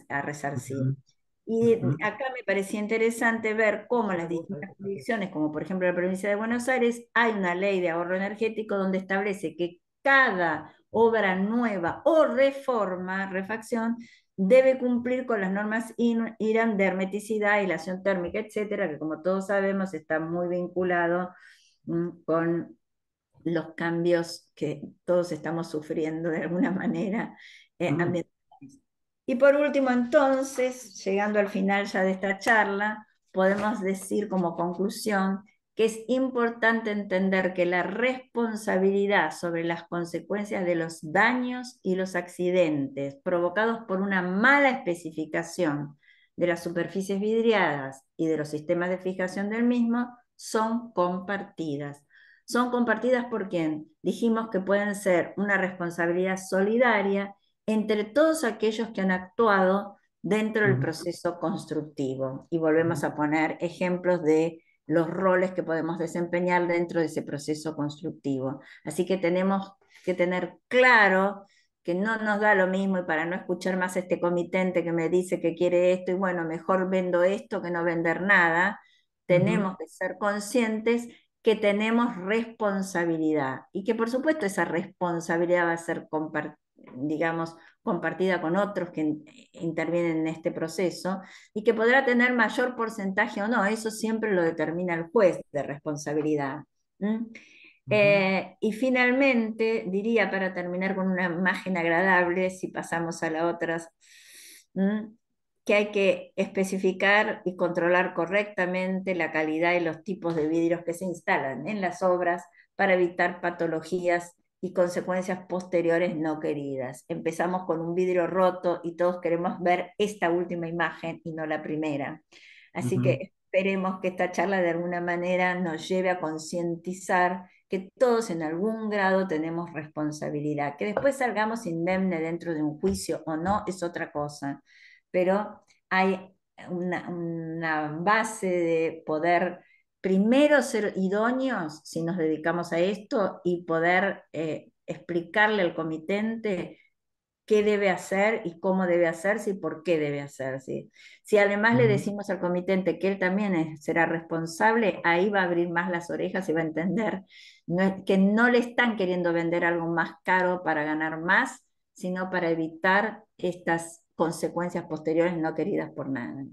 a resarcir. Y acá me parecía interesante ver cómo las distintas jurisdicciones, como por ejemplo la provincia de Buenos Aires, hay una ley de ahorro energético donde establece que cada obra nueva o reforma, refacción, debe cumplir con las normas IRAM de hermeticidad, aislación térmica, etcétera, que como todos sabemos está muy vinculado con los cambios que todos estamos sufriendo de alguna manera ambientales. Y por último, entonces, llegando al final ya de esta charla, podemos decir como conclusión que es importante entender que la responsabilidad sobre las consecuencias de los daños y los accidentes provocados por una mala especificación de las superficies vidriadas y de los sistemas de fijación del mismo son compartidas. Son compartidas por quien dijimos que pueden ser una responsabilidad solidaria entre todos aquellos que han actuado dentro del proceso constructivo. Y volvemos a poner ejemplos de los roles que podemos desempeñar dentro de ese proceso constructivo. Así que tenemos que tener claro que no nos da lo mismo, y para no escuchar más este comitente que me dice que quiere esto, y bueno, mejor vendo esto que no vender nada, tenemos que ser conscientes que tenemos responsabilidad y que por supuesto esa responsabilidad va a ser digamos, compartida con otros que intervienen en este proceso y que podrá tener mayor porcentaje o no, eso siempre lo determina el juez de responsabilidad. Y finalmente, diría para terminar con una imagen agradable, si pasamos a las otras, que hay que especificar y controlar correctamente la calidad y los tipos de vidrios que se instalan en las obras para evitar patologías y consecuencias posteriores no queridas. Empezamos con un vidrio roto y todos queremos ver esta última imagen y no la primera. Así que esperemos que esta charla de alguna manera nos lleve a concientizar que todos en algún grado tenemos responsabilidad. Que después salgamos indemne dentro de un juicio o no es otra cosa, pero hay una base de poder primero ser idóneos si nos dedicamos a esto y poder explicarle al comitente qué debe hacer y cómo debe hacerse y por qué debe hacerse. Si además le decimos al comitente que él también será responsable, ahí va a abrir más las orejas y va a entender que no le están queriendo vender algo más caro para ganar más, sino para evitar estas consecuencias posteriores no queridas por nadie.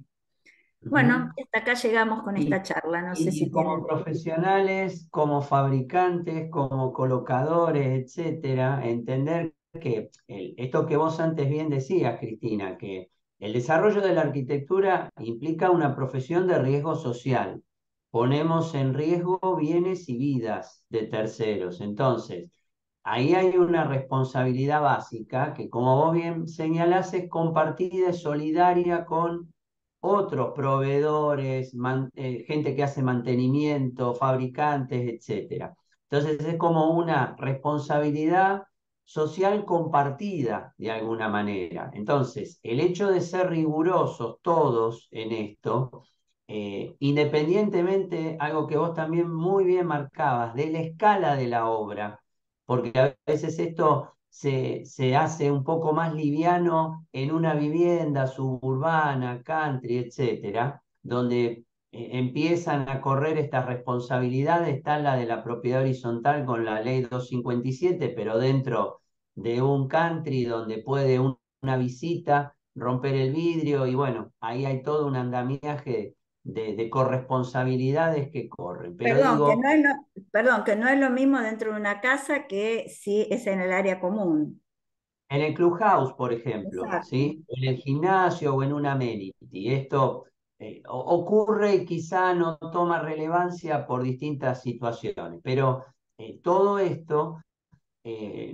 Bueno, hasta acá llegamos con esta charla. No sé si como tienen... profesionales, como fabricantes, como colocadores, etcétera, entender que esto que vos antes bien decías, Cristina, que el desarrollo de la arquitectura implica una profesión de riesgo social. Ponemos en riesgo bienes y vidas de terceros. Entonces, ahí hay una responsabilidad básica que, como vos bien señalás, es compartida, es solidaria con otros proveedores, gente que hace mantenimiento, fabricantes, etcétera. Entonces es como una responsabilidad social compartida de alguna manera. Entonces, el hecho de ser rigurosos todos en esto, independientemente, algo que vos también muy bien marcabas, de la escala de la obra, porque a veces esto se hace un poco más liviano en una vivienda suburbana, country, etcétera, donde empiezan a correr estas responsabilidades, está la de la propiedad horizontal con la ley 257, pero dentro de un country donde puede una visita romper el vidrio y bueno, ahí hay todo un andamiaje de corresponsabilidades que corren. Pero Perdón, digo, perdón, que no es lo mismo dentro de una casa que si es en el área común. en el clubhouse, por ejemplo, Exacto. ¿sí? En el gimnasio o en una amenity. Esto ocurre y quizá no toma relevancia por distintas situaciones, pero todo esto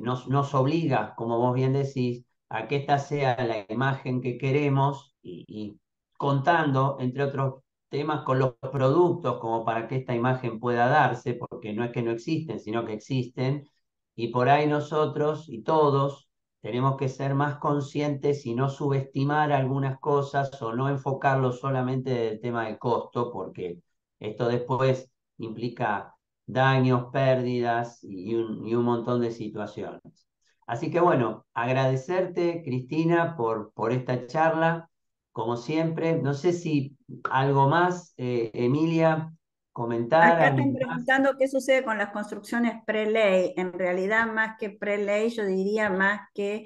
nos obliga, como vos bien decís, a que esta sea la imagen que queremos y contando, entre otros temas, con los productos como para que esta imagen pueda darse, porque no es que no existen, sino que existen, y por ahí nosotros y todos tenemos que ser más conscientes y no subestimar algunas cosas o no enfocarlo solamente del tema de costo, porque esto después implica daños, pérdidas y un montón de situaciones. Así que bueno, agradecerte, Cristina, por esta charla, como siempre. No sé si algo más, Emilia, comentar, Acá algo están más. preguntando qué sucede con las construcciones pre-ley. En realidad, más que pre-ley, yo diría más que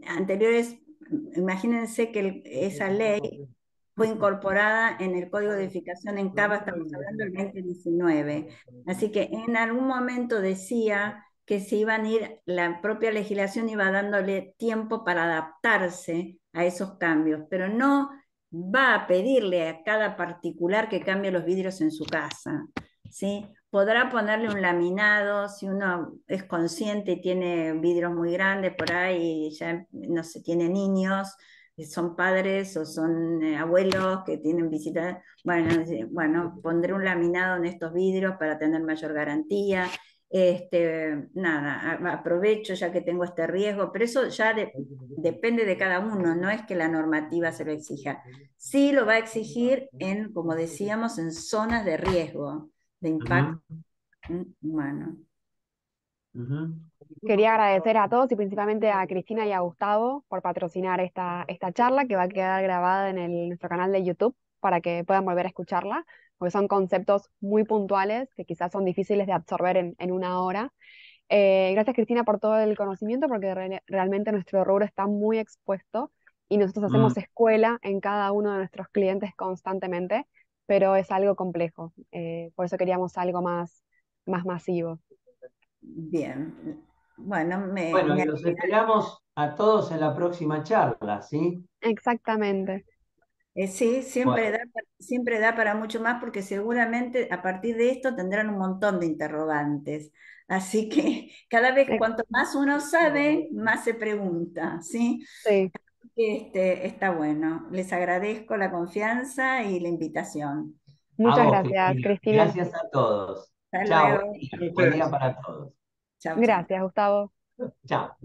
anteriores. Imagínense que esa ley fue incorporada en el Código de Edificación en Cava, estamos hablando del 2019. Así que en algún momento decía que se iban a ir, la propia legislación iba dándole tiempo para adaptarse a esos cambios, pero no va a pedirle a cada particular que cambie los vidrios en su casa. ¿Sí? Podrá ponerle un laminado si uno es consciente y tiene vidrios muy grandes por ahí, y ya no sé, tiene niños, son padres o son abuelos que tienen visitas. Bueno, pondré un laminado en estos vidrios para tener mayor garantía. Nada, aprovecho ya que tengo este riesgo, pero eso ya depende de cada uno, no es que la normativa se lo exija. Sí lo va a exigir en, como decíamos, en zonas de riesgo, de impacto Ujú, humano. ujú. Quería agradecer a todos y principalmente a Cristina y a Gustavo por patrocinar esta charla que va a quedar grabada en nuestro canal de YouTube para que puedan volver a escucharla, porque son conceptos muy puntuales que quizás son difíciles de absorber en una hora. Gracias, Cristina, por todo el conocimiento, porque realmente nuestro rubro está muy expuesto y nosotros Mm. hacemos escuela en cada uno de nuestros clientes constantemente, pero es algo complejo. Por eso queríamos algo más masivo. Bien, bueno, me, Bueno, y me los esperamos a todos en la próxima charla, ¿sí? Exactamente. Sí, Bueno, siempre da para mucho más porque seguramente a partir de esto tendrán un montón de interrogantes. Así que cada vez Ex- cuanto más uno sabe, más se pregunta, ¿sí? sí. Está bueno. Les agradezco la confianza y la invitación. a Muchas vos, gracias, Cristina. Cristina. Gracias a todos. Hasta Chao, luego. buen día para todos. Chao, chao. Gracias, Gustavo. Chao.